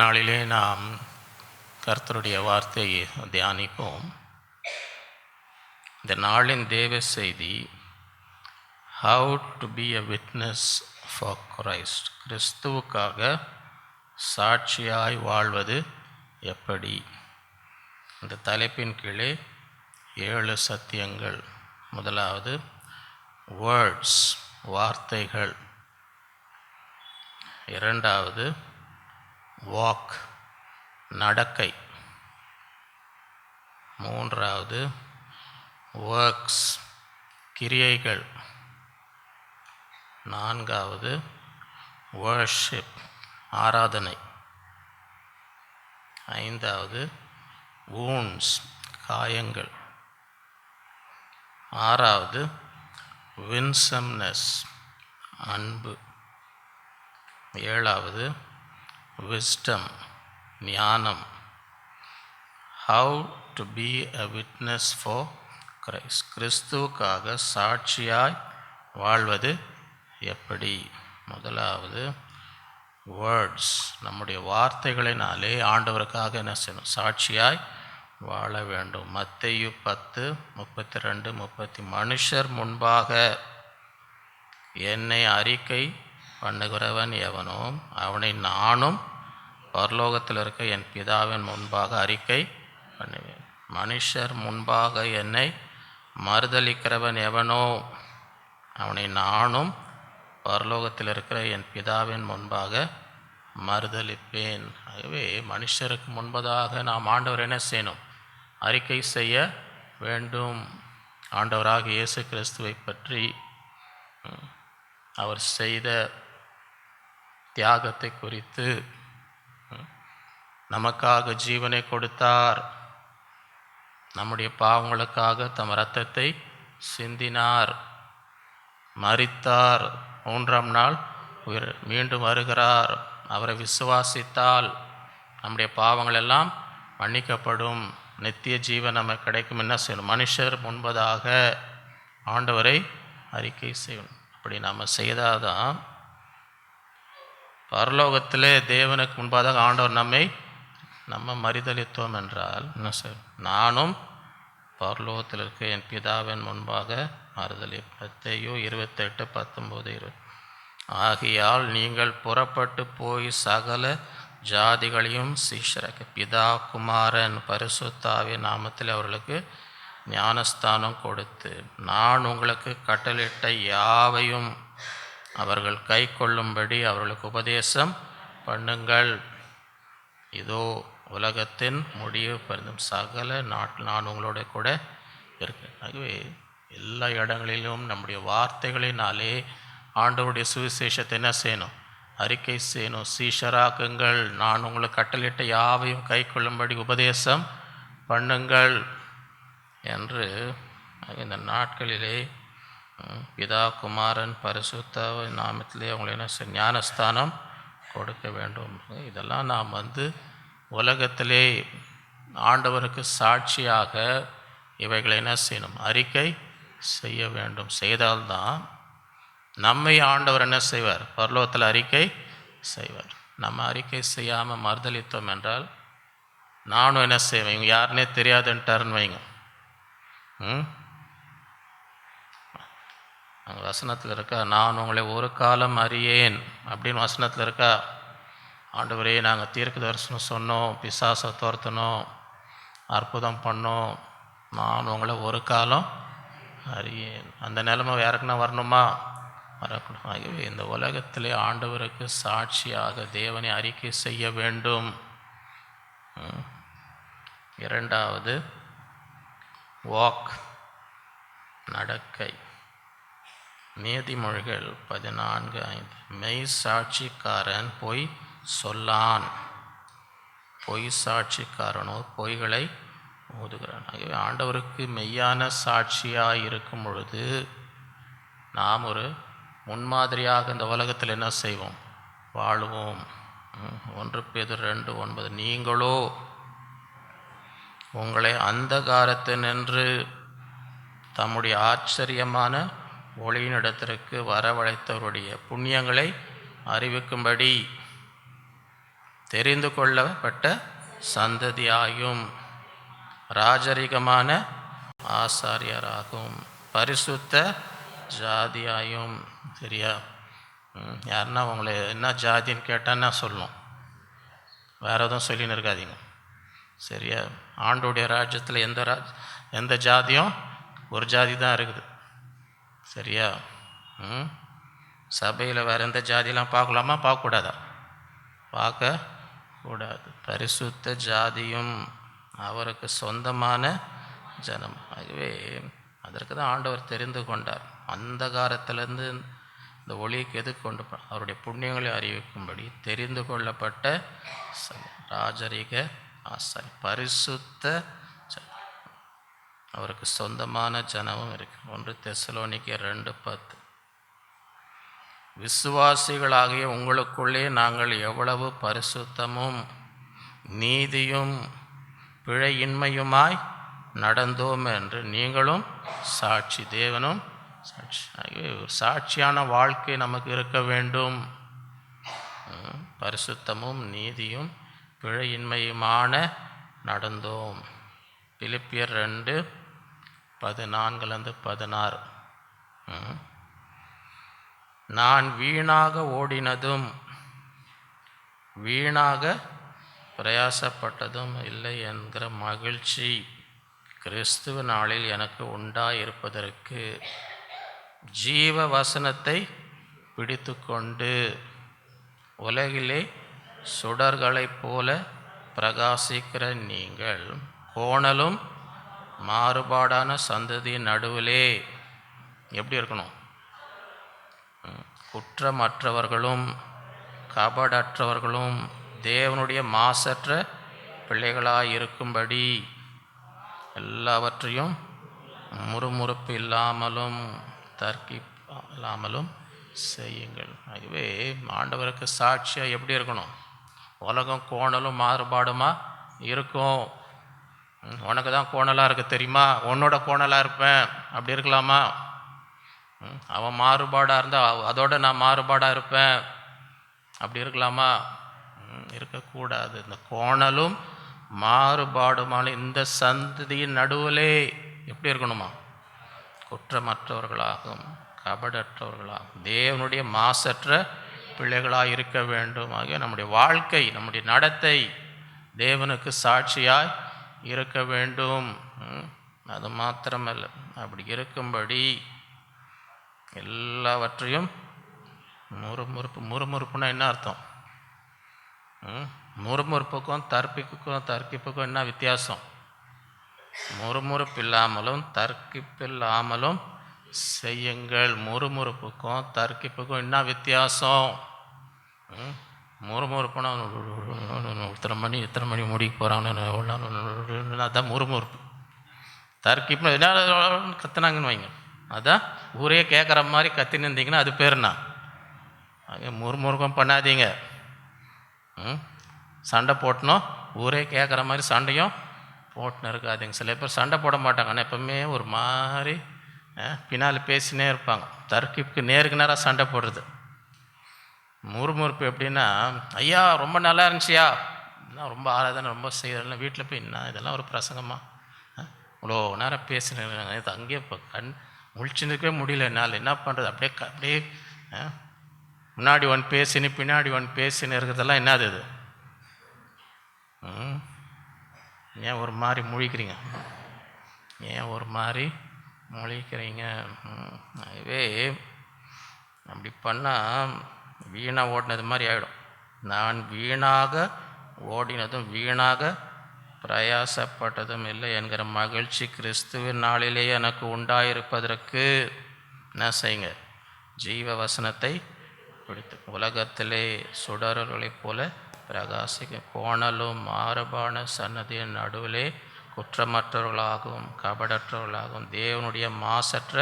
நாளிலே நாம் கர்த்தருடைய வார்த்தையை தியானிப்போம். இந்த நாளின் தேவ செய்தி, How to be a witness for Christ. கிறிஸ்துவுக்காக சாட்சியாய் வாழ்வது எப்படி? இந்த தலைப்பின் கீழே 7 சத்தியங்கள். முதலாவது வேர்ட்ஸ், வார்த்தைகள். இரண்டாவது வாக், நடக்கை. மூன்றாவது ஒர்க்ஸ், கிரியைகள். நான்காவது வர்ஷிப், ஆராதனை. ஐந்தாவது wounds, காயங்கள். ஆறாவது winsomeness, அன்பு. ஏழாவது wisdom, ஞானம். How to be a witness for Christ. கிறிஸ்துவுக்காக சாட்சியாய் வாழ்வது எப்படி? முதலாவது வேர்ட்ஸ், நம்முடைய வார்த்தைகளினாலே ஆண்டவருக்காக என்ன செய்யணும்? சாட்சியாய் வாழ வேண்டும். மத்தேயு 10:32-30. மனுஷர் முன்பாக என்னை அறிக்கை பண்ணுகிறவன் எவனோ அவனை நானும் பரலோகத்தில் இருக்க என் பிதாவின் முன்பாக அறிக்கை பண்ணுவேன். மனுஷர் முன்பாக என்னை மறுதலிக்கிறவன் எவனோ அவனை நானும் பரலோகத்தில் இருக்கிற என் பிதாவின் முன்பாக மறுதலிப்பேன். ஆகவே மனுஷருக்கு முன்பதாக நாம் ஆண்டவர் என்ன செய்யணும்? அறிக்கை செய்ய வேண்டும். ஆண்டவராக இயேசு கிறிஸ்துவை பற்றி, அவர் செய்த தியாகத்தை குறித்து, நமக்காக ஜீவனை கொடுத்தார், நம்முடைய பாவங்களுக்காக தம் இரத்தத்தை சிந்தினார், மரித்தார், 3ஆம் நாள் மீண்டும் வருகிறார். அவரை விசுவாசித்தால் நம்முடைய பாவங்கள் எல்லாம் மன்னிக்கப்படும், நித்திய ஜீவன் நமக்கு கிடைக்கும். என்ன செய்யணும்? மனுஷர் முன்பதாக ஆண்டவரை அறிக்கை செய்யணும். அப்படி நாம் செய்தாதான் பரலோகத்திலே தேவனுக்கு முன்பதாக ஆண்டவர் நம்ம மறுதலித்தோம் என்றால் என்ன செய்யும்? நானும் பரலோகத்தில் இருக்க என் பிதாவின் முன்பாக மறுதலி. மத்தேயு 28:19-20. ஆகையால் நீங்கள் புறப்பட்டு போய் சகல ஜாதிகளையும் சீஷராக்க, பிதா குமாரன் பரிசுத்தாவின் நாமத்தில் அவர்களுக்கு ஞானஸ்தானம் கொடுத்து, நான் உங்களுக்கு கட்டளையிட்ட யாவையும் அவர்கள் கை கொள்ளும்படி அவர்களுக்கு உபதேசம் பண்ணுங்கள். இதோ உலகத்தின் முடிவு பரிந்தும் சகல நாட்டில் நான் உங்களோட கூட இருக்கேன். ஆகவே எல்லா இடங்களிலும் நம்முடைய வார்த்தைகளினாலே ஆண்டவருடைய சுவிசேஷத்தை என்ன செய்யணும்? அறிக்கை செய்யணும். சீஷராக்குங்கள், நான் உங்களுக்கு கட்டளையிட்ட யாவையும் கை கொள்ளும்படி உபதேசம் பண்ணுங்கள் என்று இந்த நாட்களிலே பிதா குமாரன் பரிசுத்த நாமத்திலே அவங்களை என்ன ஞானஸ்தானம் கொடுக்க வேண்டும். இதெல்லாம் நாம் உலகத்திலே ஆண்டவருக்கு சாட்சியாக இவைகளை என்ன செய்யணும்? அறிக்கை செய்ய வேண்டும். செய்தால்தான் நம்மை ஆண்டவர் என்ன செய்வார்? பரலோகத்தில் அறிக்கை செய்வார். நம்ம அறிக்கை செய்யாமல் மறுதலித்தோம் என்றால், நானும் என்ன செய்வேன்? இவங்க யாருன்னே தெரியாதுன்ட்டாருன்னு வைங்க. அங்கே வசனத்தில் இருக்கா, நான் உங்களை ஒரு காலம் அறியேன் அப்படின்னு வசனத்தில் இருக்கா? ஆண்டவரே, நாங்கள் தீர்க்க தரிசனம் சொன்னோம், பிசாசை துரத்தணும், அற்புதம் பண்ணோம், நான் உங்களை ஒரு காலம் அறியேன். அந்த நிலைமை யாருக்குன்னா வரணுமா? வரக்கூடாது. ஆகவே இந்த உலகத்திலே ஆண்டவருக்கு சாட்சியாக தேவனை அறிக்கை செய்ய வேண்டும். இரண்டாவது வாக், நடக்கை. நீதிமொழிகள் 14:5. மெய் சாட்சிக்காரன் பொய் சொல்லான், பொய் சாட்சிக்காரனோ பொய்களை ஊதுகிறான். ஆகவே ஆண்டவருக்கு மெய்யான சாட்சியாக இருக்கும் பொழுது நாம் ஒரு முன்மாதிரியாக இந்த உலகத்தில் என்ன செய்வோம்? வாழுவோம். 1 பேதுரு 2:9. நீங்களோ உங்களை அந்தகாரத்தினின்று தம்முடைய ஆச்சரியமான ஒளியினிடத்திற்கு வரவழைத்தவருடைய புண்ணியங்களை அறிவிக்கும்படி தெரிந்து கொள்ளப்பட்ட சந்ததியாயும் ராஜரிகமான ஆசாரியராகும் பரிசுத்த ஜாதியாயும். சரியா? யாருன்னா உங்களை என்ன ஜாதின்னு கேட்டான்னா சொல்லணும், வேறு எதுவும் சொல்லின்னு இருக்காதீங்க. சரியா? ஆண்டோடைய ராஜ்யத்தில் எந்த ஜாதியும் ஒரு ஜாதி தான் இருக்குது. சரியா? சபையில் வேறு எந்த ஜாதியெலாம் பார்க்கலாமா? பார்க்கக்கூடாதா? பார்க்கக்கூடாது. பரிசுத்த ஜாதியும் அவருக்கு சொந்தமான ஜனம். ஆகவே அதற்கு தான் ஆண்டவர் தெரிந்து கொண்டார். அந்தகாரத்திலேருந்து இந்த ஒளிக்கு எது கொண்டு அவருடைய புண்ணியங்களை அறிவிக்கும்படி தெரிந்து கொள்ளப்பட்ட ராஜரிக ஆசாரி பரிசுத்த அவருக்கு சொந்தமான ஜனமும் இருக்கு. 1 தெசலோனிக்கேயர் 2:10. விசுவாசிகளாகிய உங்களுக்குள்ளே நாங்கள் எவ்வளவு பரிசுத்தமும் நீதியும் பிழையின்மையுமாய் நடந்தோம் என்று நீங்களும் சாட்சி, தேவனும் சாட்சி. ஆகவே ஒரு சாட்சியான வாழ்க்கை நமக்கு இருக்க வேண்டும். பரிசுத்தமும் நீதியும் பிழையின்மையுமான நடந்தோம். பிலிப்பியர் 2:14-16. நான் வீணாக ஓடினதும் வீணாக பிரயாசப்பட்டதும் இல்லை என்கிற மகிழ்ச்சி கிறிஸ்துவ நாளில் எனக்கு உண்டாயிருப்பதற்கு ஜீவ வசனத்தை பிடித்து கொண்டு உலகிலே சுடர்களைப் போல பிரகாசிக்கிற நீங்கள் கோணலும் மாறுபாடான சந்ததியின் நடுவிலே எப்படி இருக்கணும்? குற்றமற்றவர்களும் கபடற்றவர்களும் தேவனுடைய மாசற்ற பிள்ளைகளாய் இருக்கும்படி எல்லாவற்றையும் முறுமுறுப்பு இல்லாமலும் இல்லாமலும் செய்யுங்கள். ஆகவே ஆண்டவருக்கு சாட்சியாக எப்படி இருக்கணும்? உலகம் கோணலும் மாறுபாடுமா இருக்கும். உனக்கு தான் கோணலாக இருக்க தெரியுமா? உன்னோட கோணலாக இருப்பேன் அப்படி இருக்கலாமா? அவன் மாறுபாடாக இருந்தால் அதோட நான் மாறுபாடாக இருப்பேன் அப்படி இருக்கலாமா? இருக்கக்கூடாது. இந்த கோணலும் மாறுபாடுமான இந்த சந்ததியின் நடுவிலே எப்படி இருக்கணுமா? குற்றமற்றவர்களாகும் கபடற்றவர்களாகும் தேவனுடைய மாசற்ற பிள்ளைகளாக இருக்க வேண்டும். ஆகிய நம்முடைய வாழ்க்கை, நம்முடைய நடத்தை தேவனுக்கு சாட்சியாய் இருக்க வேண்டும். அது மாத்திரமல்ல, அப்படி இருக்கும்படி எல்லாவற்றையும் முறுமுறுப்புன்னா என்ன அர்த்தம்? முறுமுறுப்புக்கும் தர்க்கிப்புக்கும் என்ன வித்தியாசம்? முறுமுறுப்பு இல்லாமலும் தர்க்கிப்பில்லாமலும் செய்யுங்கள். முறுமுறுப்புக்கும் தர்க்கிப்புக்கும் என்ன வித்தியாசம்? முறுமுறுப்புனா இத்தனை மணி முடிக்க போகிறாங்க, அதான் முறுமுறுப்பு. தர்க்கிப்புனா என்ன கத்துனாங்கன்னு வைங்க, அதான் ஊரே கேட்குற மாதிரி கத்தின்னு இருந்தீங்கன்னா அது பேருண்ணா. அங்கே முறுமுறுக்கம் பண்ணாதீங்க. சண்டை போட்டணும் ஊரே கேட்குற மாதிரி சண்டையும் போட்டுன்னு இருக்காதீங்க. சில பேர் சண்டை போட மாட்டாங்க, ஆனால் எப்பவுமே ஒரு மாதிரி பின்னால் பேசினே இருப்பாங்க. தர்க்கிப்புக்கு நேருக்கு நேராக சண்டை போடுறது. முறுமுறுப்பு எப்படின்னா, ஐயா ரொம்ப நல்லா இருந்துச்சியா, இன்னும் ரொம்ப ஆராதனை ரொம்ப செய்யறதுல வீட்டில் போய் என்ன இதெல்லாம் ஒரு பிரசங்கமா, இவ்வளோ நேரம் பேசினேன், இது அங்கேயே இப்போ முழிச்சுருக்கவே முடியல என்னால், என்ன பண்ணுறது? அப்படியே முன்னாடி ஒன்று பேசினு பின்னாடி ஒன்று பேசின்னு இருக்கிறதெல்லாம் என்னது இது? ஏன் ஒரு மாதிரி முழிக்கிறீங்க? அதுவே அப்படி பண்ணால் வீணாக ஓடினது மாதிரி ஆகிடும். நான் வீணாக ஓடினதும் வீணாக பிரயாசப்பட்டதும் இல்லை என்கிற மகிழ்ச்சி கிறிஸ்துவின் நாளிலே எனக்கு உண்டாயிருப்பதற்கு என்ன செய்யுங்க? ஜீவ வசனத்தை பிடித்து உலகத்திலே சுடர்களைப் போல பிரகாசிக்க கோணலும் மாறுபான சன்னதியின் நடுவிலே குற்றமற்றவர்களாகவும் கபடற்றவர்களாகவும் தேவனுடைய மாசற்ற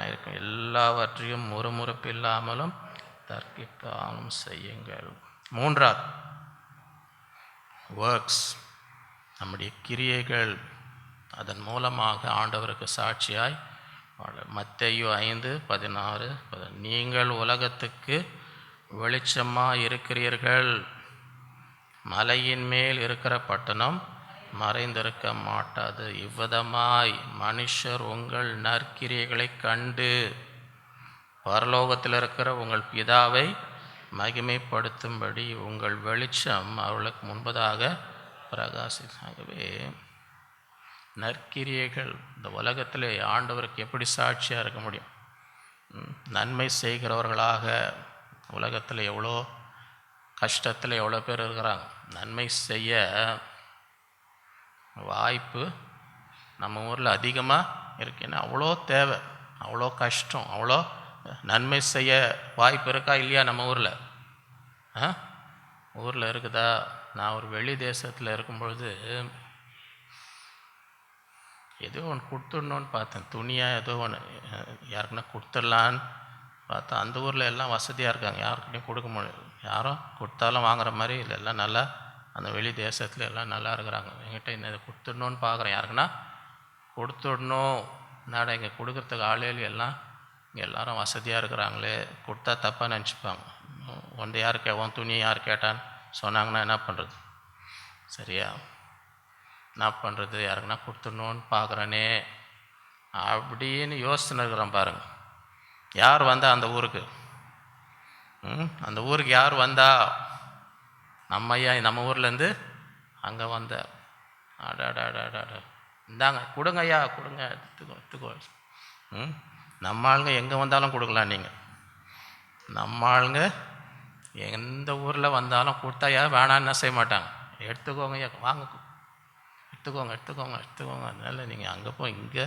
இருக்கும் எல்லாவற்றையும் முறுமுறுப்பு இல்லாமலும் தர்க்கிப்பாலும் செய்யுங்கள். 3வது ஒர்க்ஸ், நம்முடைய கிரியைகள், அதன் மூலமாக ஆண்டவருக்கு சாட்சியாய் மத்தேயு 5:16 நீங்கள் உலகத்துக்கு வெளிச்சமாக இருக்கிறீர்கள். மலையின் மேல் இருக்கிற பட்டணம் மறைந்திருக்க மாட்டாது. இவ்விதமாய் மனுஷர் உங்கள் நற்கிரியைகளை கண்டு பரலோகத்தில் இருக்கிற உங்கள் பிதாவை மகிமைப்படுத்தும்படி உங்கள் வெளிச்சம் அவர்களுக்கு முன்பதாக பிரகாசித்தாகவே. நற்கிரியைகள் இந்த உலகத்தில் ஆண்டவருக்கு எப்படி சாட்சியாக இருக்க முடியும்? நன்மை செய்கிறவர்களாக உலகத்தில் எவ்வளோ கஷ்டத்தில் எவ்வளோ பேர் இருக்கிறாங்க. நன்மை செய்ய வாய்ப்பு நம்ம ஊரில் அதிகமாக இருக்குன்னா அவ்வளோ தேவை, அவ்வளோ கஷ்டம், அவ்வளோ நன்மை செய்ய வாய்ப்பு இருக்கா இல்லையா? நம்ம ஊரில் ஊரில் இருக்குதா? நான் ஒரு வெளி தேசத்தில் இருக்கும்பொழுது ஏதோ ஒன்று கொடுத்துடணுன்னு பார்த்தேன். துணியாக ஏதோ ஒன்று யாருக்குன்னா கொடுத்துடலான்னு பார்த்தா அந்த ஊரில் எல்லாம் வசதியாக இருக்காங்க, யாருக்கிட்டையும் கொடுக்க முடியாது. யாரும் கொடுத்தாலும் வாங்குற மாதிரி இல்லை, எல்லாம் நல்லா அந்த வெளி தேசத்தில் எல்லாம் நல்லா இருக்கிறாங்க. என்கிட்ட என்ன இதை கொடுத்துடணுன்னு பார்க்குறேன், யாருக்குன்னா கொடுத்துடணும். என்னடா இங்கே கொடுக்குறதுக்கு ஆளேல் எல்லாம் இங்கே எல்லாரும் வசதியாக இருக்கிறாங்களே, கொடுத்தா தப்பாக நினச்சிப்பாங்க. ஒன்று யார் உன் துணியை யார் கேட்டான்னு சொன்னாங்கன்னா என்ன பண்ணுறது? சரியா, என்ன பண்ணுறது? யாருக்குன்னா கொடுத்துடணுன்னு பார்க்குறேனே அப்படின்னு யோசனை இருக்கிறோம் பாருங்கள். யார் வந்தா அந்த ஊருக்கு? அந்த ஊருக்கு யார் வந்தா? நம்ம ஐயா நம்ம ஊர்லேருந்து அங்கே வந்தார். அடாடாடாடா, இந்தாங்க கொடுங்க ஐயா, கொடுங்க, எடுத்துக்கோ. நம்ம ஆளுங்க எங்கே வந்தாலும் கொடுக்கலாம். நீங்கள் நம்ம ஆளுங்க எந்த ஊரில் வந்தாலும் கொடுத்தா யார் வேணான்னு என்ன செய்ய மாட்டாங்க. எடுத்துக்கோங்க ஐயா, வாங்க, எடுத்துக்கோங்க. அதனால் நீங்கள் அங்கே போய் இங்கே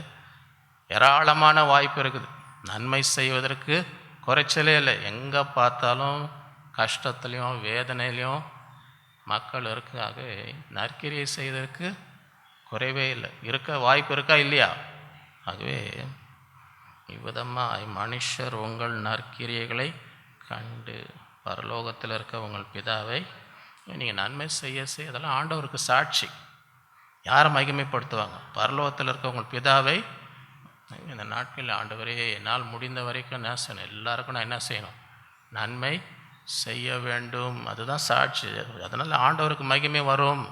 ஏராளமான வாய்ப்பு இருக்குது. நன்மை செய்வதற்கு குறைச்சலே இல்லை. எங்கே பார்த்தாலும் கஷ்டத்துலேயும் வேதனையிலையும் மக்கள் இருக்காக. நற்கிரியை செய்வதற்கு குறைவே இல்லை, இருக்க வாய்ப்பு இருக்கா இல்லையா? ஆகவே இவ்விதமாக மனுஷர் உங்கள் நற்கிரியைகளை கண்டு பரலோகத்தில் இருக்க உங்கள் பிதாவை நீங்கள் நன்மை செய்ய அதெல்லாம் ஆண்டவருக்கு சாட்சி. யாரை மகிமைப்படுத்துவாங்க? பரலோகத்தில் இருக்க உங்கள் பிதாவை. இந்த நாட்களில் ஆண்டவரே என்னால் முடிந்த வரைக்கும் என்ன செய்யணும்? எல்லாருக்கும் நான் என்ன செய்யணும்? நன்மை செய்ய வேண்டும். அதுதான் சாட்சி. அதனால் ஆண்டவருக்கு மகிமை வரும்,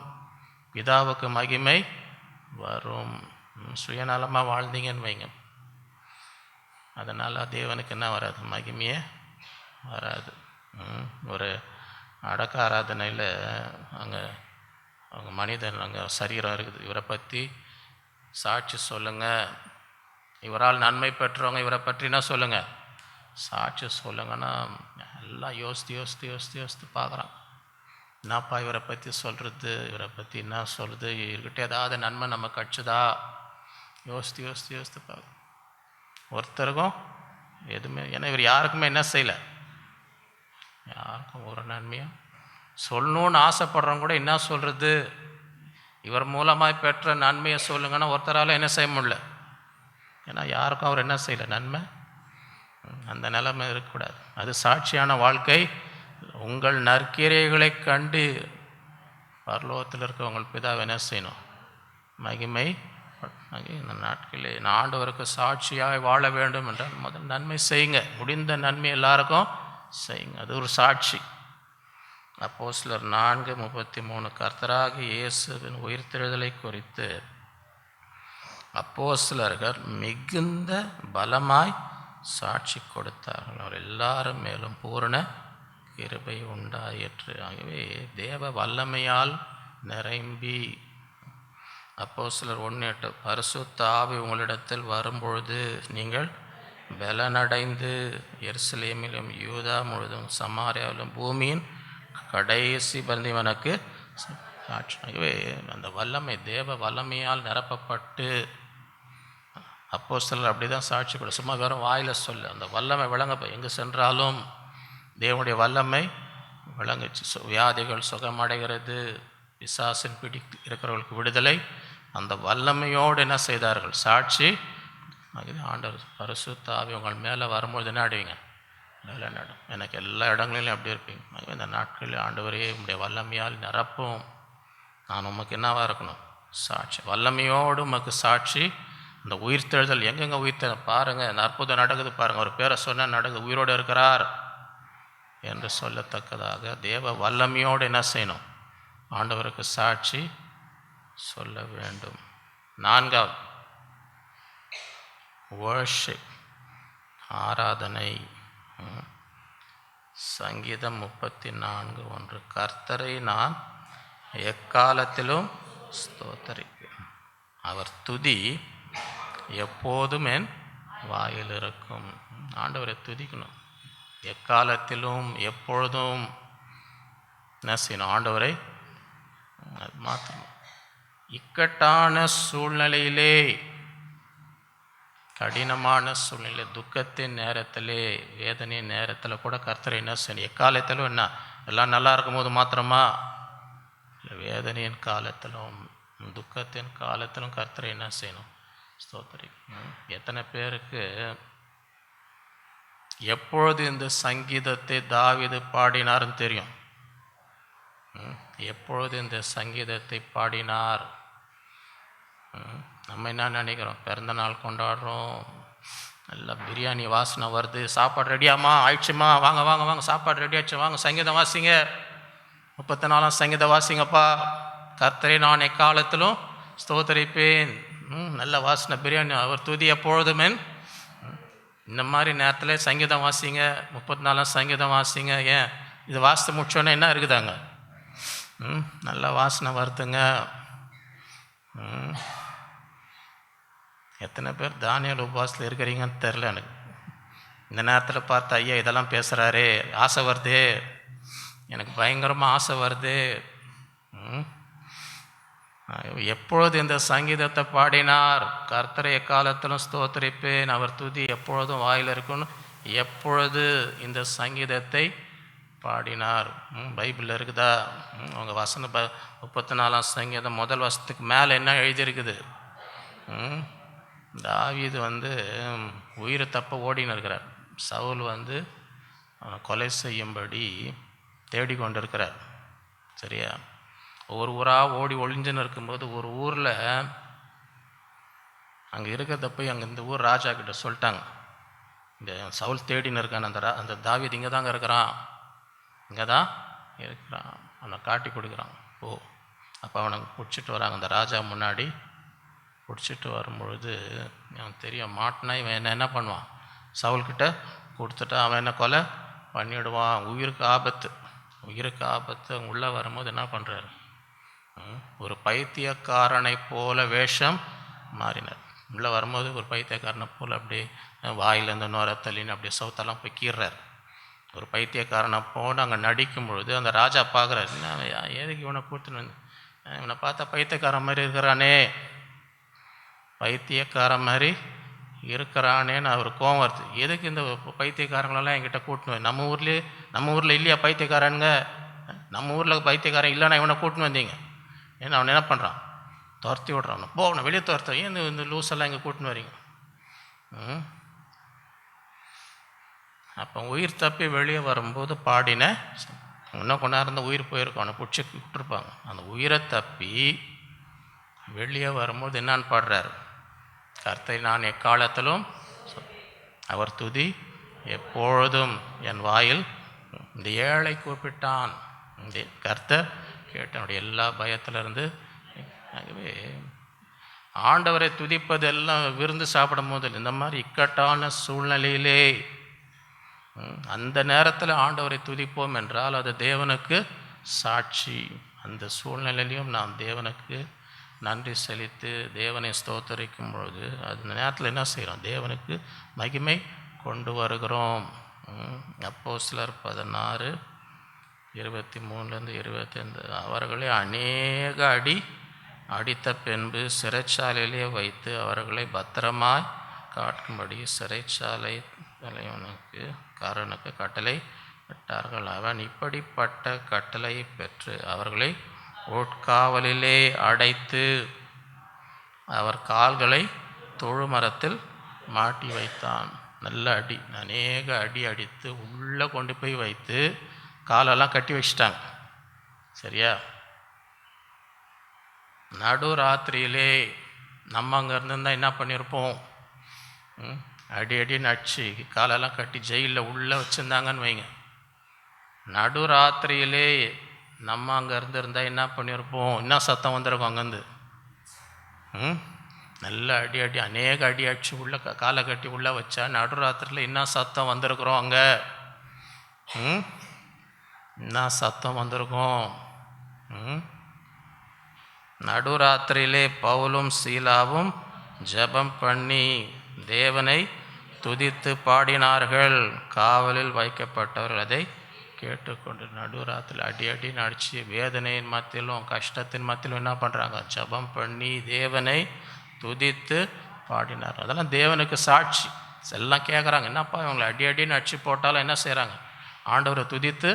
பிதாவுக்கு மகிமை வரும். சுயநலமாக வாழ்ந்தீங்கன்னு வைங்க, அதனால் தேவனுக்கு என்ன வராது? மகிமையே வராது. ஒரு அடக்க ஆராதனையில் அங்கே அவங்க மனிதன் அங்கே சரீரம் இருக்குது, இவரை பற்றி சாட்சி சொல்லுங்கள், இவரால் நன்மை பெற்றவங்க இவரை பற்றினா சொல்லுங்கள், சாட்சி சொல்லுங்கன்னா எல்லாம் யோசித்து பார்க்குறான். என்னப்பா இவரை பற்றி சொல்கிறது, இவரை பற்றி என்ன சொல்கிறது, இவர்கிட்ட ஏதாவது நன்மை நம்ம கட்சுதா யோசித்து பார்க்க. ஒருத்தருக்கும் எதுவுமே, ஏன்னா இவர் யாருக்குமே என்ன செய்யலை, யாருக்கும் ஒரு நன்மையும் சொல்லணுன்னு ஆசைப்படுறவங்க கூட என்ன சொல்கிறது, இவர் மூலமாக பெற்ற நன்மையை சொல்லுங்கன்னா ஒருத்தரால் என்ன செய்ய முடியல. ஏன்னா யாருக்கும் அவர் என்ன செய்யலை, நன்மை. அந்த நிலைமை இருக்கக்கூடாது. அது சாட்சியான வாழ்க்கை. உங்கள் நற்கிரியைகளை கண்டு பரலோகத்தில் இருக்க உங்கள் பிதாவை என்ன செய்யணும்? மகிமை. இந்த நாட்களில் நான் ஆண்டவருக்கு சாட்சியாக வாழ வேண்டும் என்றால் முதல் நன்மை செய்யுங்க. முடிந்த நன்மை எல்லாருக்கும் செய்யுங்க, அது ஒரு சாட்சி. அப்போஸ்தலர் 4:33 கர்த்தராகிய இயேசுவின் உயிர்த்தெழுதலை குறித்து அப்போஸ்தலர்கள் மிகுந்த பலமாய் சாட்சி கொடுத்தார்கள். அவர் எல்லாரும் மேலும் பூரண கிருபை உண்டாயிற்று. ஆகவே தேவ வல்லமையால் நிரம்பி அப்போஸ்தலர் 1:8 பரிசுத்த ஆவி உங்களிடத்தில் வரும்பொழுது நீங்கள் பலனடைந்து எருசலேமிலும் யூதா முழுதும் சமாரியாவிலும் பூமியின் கடைசி பந்திவனுக்கு சாட்சி. ஆகவே அந்த வல்லமை தேவ வல்லமையால் நிரப்பப்பட்டு அப்போஸ்தலர் அப்படி தான் சாட்சி கொடு. சும்மா வெறும் வாயில் சொல்ல, அந்த வல்லமை விளங்க. எங்கே சென்றாலும் தேவனுடைய வல்லமை விளங்குச்சு. வியாதிகள் சுகமடைகிறது, பிசாசின் பிடி இருக்கிறவர்களுக்கு விடுதலை. அந்த வல்லமையோடு என்ன செய்தார்கள்? சாட்சி. ஆண்டவர் பரிசுத்த ஆவி உங்கள் மேலே வரும்பொழுது என்ன ஆடுவீங்க? மேலே நடும். எனக்கு எல்லா இடங்களிலும் அப்படி இருப்பீங்க. இந்த நாட்களில் ஆண்டவரே உங்களுடைய வல்லமையால் நிரப்பும். நான் உமக்கு என்னவாக இருக்கணும்? சாட்சி. வல்லமையோடு உமக்கு சாட்சி. இந்த உயிர்த்தெழுதல் எங்கெங்கே உயிர்த்தெழுதல் பாருங்கள், இந்த அற்புதம் நடக்குது பாருங்கள். ஒரு பேரை சொன்னால் நடக்குது, உயிரோடு இருக்கிறார் என்று சொல்லத்தக்கதாக தேவ வல்லமையோடு என்ன செய்யணும்? ஆண்டவருக்கு சாட்சி சொல்ல வேண்டும். 4வது வர்ஷிப், ஆராதனை. சங்கீதம் 34:1, கர்த்தரை நான் எக்காலத்திலும் ஸ்தோத்தரிப்பேன், அவர் துதி எப்போதும் என் வாயில் இருக்கும். ஆண்டவரை துதிக்கணும், எக்காலத்திலும் எப்பொழுதும் என்ன செய்யணும்? ஆண்டவரை மாற்றணும். இக்கட்டான சூழ்நிலையிலே, கடினமான சூழ்நிலை, துக்கத்தின் நேரத்திலே, வேதனையின் நேரத்தில் கூட கர்த்தரை என்ன செய்யணும்? எக்காலத்திலும் என்ன, எல்லாம் நல்லா இருக்கும்போது மாத்திரமா இல்லை, வேதனையின் காலத்திலும் துக்கத்தின் காலத்திலும் கர்த்தரை என்ன செய்யணும்? ஸ்தோத்திரிக்கணும். எத்தனை பேருக்கு எப்பொழுது இந்த சங்கீதத்தை தாவீது பாடினார்னு தெரியும்? எப்பொழுது இந்த சங்கீதத்தை பாடினார்? நம்ம என்ன நினைக்கிறோம்? பிறந்த நாள் கொண்டாடுறோம், நல்லா பிரியாணி வாசனை வருது, சாப்பாடு ரெடியாம்மா ஆயிடுச்சுமா, வாங்க வாங்க வாங்க சாப்பாடு ரெடி ஆச்சு, வாங்க சங்கீதம் வாசிங்க, 34 சங்கீதம் வாசிங்கப்பா, கர்த்தரை நான் எக்காலத்திலும் ஸ்தோத்தரிப்பேன், நல்ல வாசனை பிரியாணி, அவர் துதி எப்பொழுதுமே. இந்த மாதிரி நேரத்தில் சங்கீதம் வாசிங்க, 34 சங்கீதம் வாசிங்க. ஏன் இது வாசித்து முடிச்சோன்னே என்ன இருக்குதாங்க? நல்ல வாசனை வருதுங்க. எத்தனை பேர் தானியல் உபவாசத்தில் இருக்கிறீங்கன்னு தெரில எனக்கு. இந்த நேரத்தில் பார்த்து ஐயா இதெல்லாம் பேசுகிறாரே, ஆசை வருது, எனக்கு பயங்கரமாக ஆசை வருது. எப்பொழுது இந்த சங்கீதத்தை பாடினார்? கர்த்தரை எக்காலத்திலும் ஸ்தோத்திரிப்பேன், அவர் துதி எப்பொழுதும் வாயில் இருக்கணும். எப்பொழுது இந்த சங்கீதத்தை பாடினார்? பைபிளில் இருக்குதா? அவங்க வசன 34 சங்கீதம் முதல் வருஷத்துக்கு மேலே என்ன எழுதியிருக்குது? தாவீது உயிரை தப்ப ஓடின்னு இருக்கிறார். சவுல் அவனை கொலை செய்யும்படி தேடிக்கொண்டு இருக்கிறார். சரியா? ஒரு ஊராக ஓடி ஒளிஞ்சுன்னு இருக்கும்போது ஒரு ஊரில் அங்கே இருக்கிறத போய் அங்கே இந்த ஊர் ராஜா கிட்ட சொல்லிட்டாங்க, இந்த சவுல் தேடின்னு இருக்கான், அந்த தாவீது இங்கே தாங்க இருக்கிறான், இங்கே தான் இருக்கிறான், அவனை காட்டி கொடுக்குறான் ஓ. அப்போ அவனை பிடிச்சிட்டு வராங்க அந்த ராஜா முன்னாடி. பிடிச்சிட்டு வரும்பொழுது அவன் தெரியும் மாட்டினா இவன் என்ன பண்ணுவான்? சவுல்கிட்ட கொடுத்துட்டா அவன் என்ன கொலை பண்ணிவிடுவான், உயிருக்கு ஆபத்து, உயிருக்கு ஆபத்து. அவங்க உள்ளே வரும்போது என்ன பண்ணுறாரு? ஒரு பைத்தியக்காரனை போல வேஷம் மாறினார். உள்ளே வரும்போது ஒரு பைத்தியக்காரனை போல் அப்படியே வாயிலேருந்து நோர தள்ளின்னு அப்படியே சவுத்தெல்லாம் போய் கீறார். ஒரு பைத்தியக்காரனை போல அங்கே நடிக்கும் பொழுது அந்த ராஜா பார்க்குறாரு, என்ன எதுக்கு இவனை கூட்டுன்னு வந்து, இவனை பார்த்தா பைத்தியக்காரன் மாதிரி இருக்கிறானே, பைத்தியக்காரன் மாதிரி இருக்கிறானேன்னு அவர் கோவம் வருது. எதுக்கு இந்த பைத்தியக்காரங்களெல்லாம் என்கிட்ட கூட்டணும்? நம்ம ஊரில் இல்லையா பைத்தியக்காரனுங்க? நம்ம ஊரில் பைத்தியக்காரன் இல்லைன்னா இவனை கூட்டின்னு வந்தீங்க. ஏன்னா அவன் என்ன பண்ணுறான்? துரத்தி விட்றான். போ அவனை வெளியே துரத்த, ஏன் இந்த லூஸெல்லாம் இங்கே கூட்டின்னு வரீங்க? அப்போ உயிர் தப்பி வெளியே வரும்போது பாடின, இன்னும் கொண்டாருந்த உயிர் போயிருக்கும், அவனை பிடிச்சி விட்டுருப்பாங்க. அந்த உயிரை தப்பி வெளியே வரும்போது என்னான்னு பாடுறாரு? கர்த்தரை நான் எக்காலத்திலும் அவர் துதி எப்பொழுதும் என் வாயில். இந்த ஏழை கூப்பிட்டான், இந்த கர்த்தர் கேட்டனுடைய எல்லா பயத்திலிருந்து. ஆகவே ஆண்டவரை துதிப்பதெல்லாம் விருந்து சாப்பிடும் போது இந்த மாதிரி இக்கட்டான சூழ்நிலையிலே அந்த நேரத்தில் ஆண்டவரை துதிப்போம் என்றால் அது தேவனுக்கு சாட்சி. அந்த சூழ்நிலையிலையும் நாம் தேவனுக்கு நன்றி செலுத்தி தேவனை ஸ்தோத்தரிக்கும் பொழுது அந்த நேரத்தில் என்ன செய்கிறோம்? தேவனுக்கு மகிமை கொண்டு வருகிறோம். அப்போஸ்தலர் 16:23-25, அவர்களை அநேக அடித்த பின்பு சிறைச்சாலையிலே வைத்து அவர்களை பத்திரமாய் காக்கும்படி சிறைச்சாலை தலைவனுக்கு கட்டளை விட்டார்கள். அவன் இப்படிப்பட்ட கட்டளை பெற்று அவர்களை உட்காவலிலே அடைத்து அவர் கால்களை தொழுமரத்தில் மாட்டி வைத்தான். நல்ல அடி, அநேக அடித்து உள்ளே கொண்டு போய் வைத்து காலெல்லாம் கட்டி வச்சிட்டாங்க. சரியா? நடு ராத்திரியிலே நம்ம அங்கே இருந்திருந்தால் என்ன பண்ணியிருப்போம்? அடின்னு அடிச்சு காலெல்லாம் கட்டி ஜெயிலில் உள்ளே வச்சுருந்தாங்கன்னு வைங்க. நடு ராத்திரியிலே நம்ம அங்கே இருந்திருந்தால் என்ன பண்ணியிருப்போம்? என்ன சத்தம் வந்திருக்கும் அங்கேருந்து? நல்ல அடி அடி அநேக அடி அடிச்சு உள்ள காலை கட்டி உள்ளே வச்சா நடுராத்திரியில் என்ன சத்தம் வந்திருக்கிறோம் அங்கே? என்ன சத்தம் வந்திருக்கும்? நடுராத்திரியிலே பவுலும் சீலாவும் ஜெபம் பண்ணி தேவனை துதித்து பாடினார்கள். காவலில் வைக்கப்பட்டவர்கள் அதை கேட்டுக்கொண்டு நடுராத்திரியில் அடி அடின்னு அடித்து வேதனையின் மத்தியிலும் கஷ்டத்தின் மத்தியிலும் என்ன பண்ணுறாங்க? ஜெபம் பண்ணி தேவனை துதித்து பாடினார். அதெல்லாம் தேவனுக்கு சாட்சி. எல்லாம் கேட்குறாங்க, என்னப்பா இவங்களை அடி அடின்னு அடிச்சு போட்டாலும் என்ன செய்கிறாங்க? ஆண்டவரை துதித்து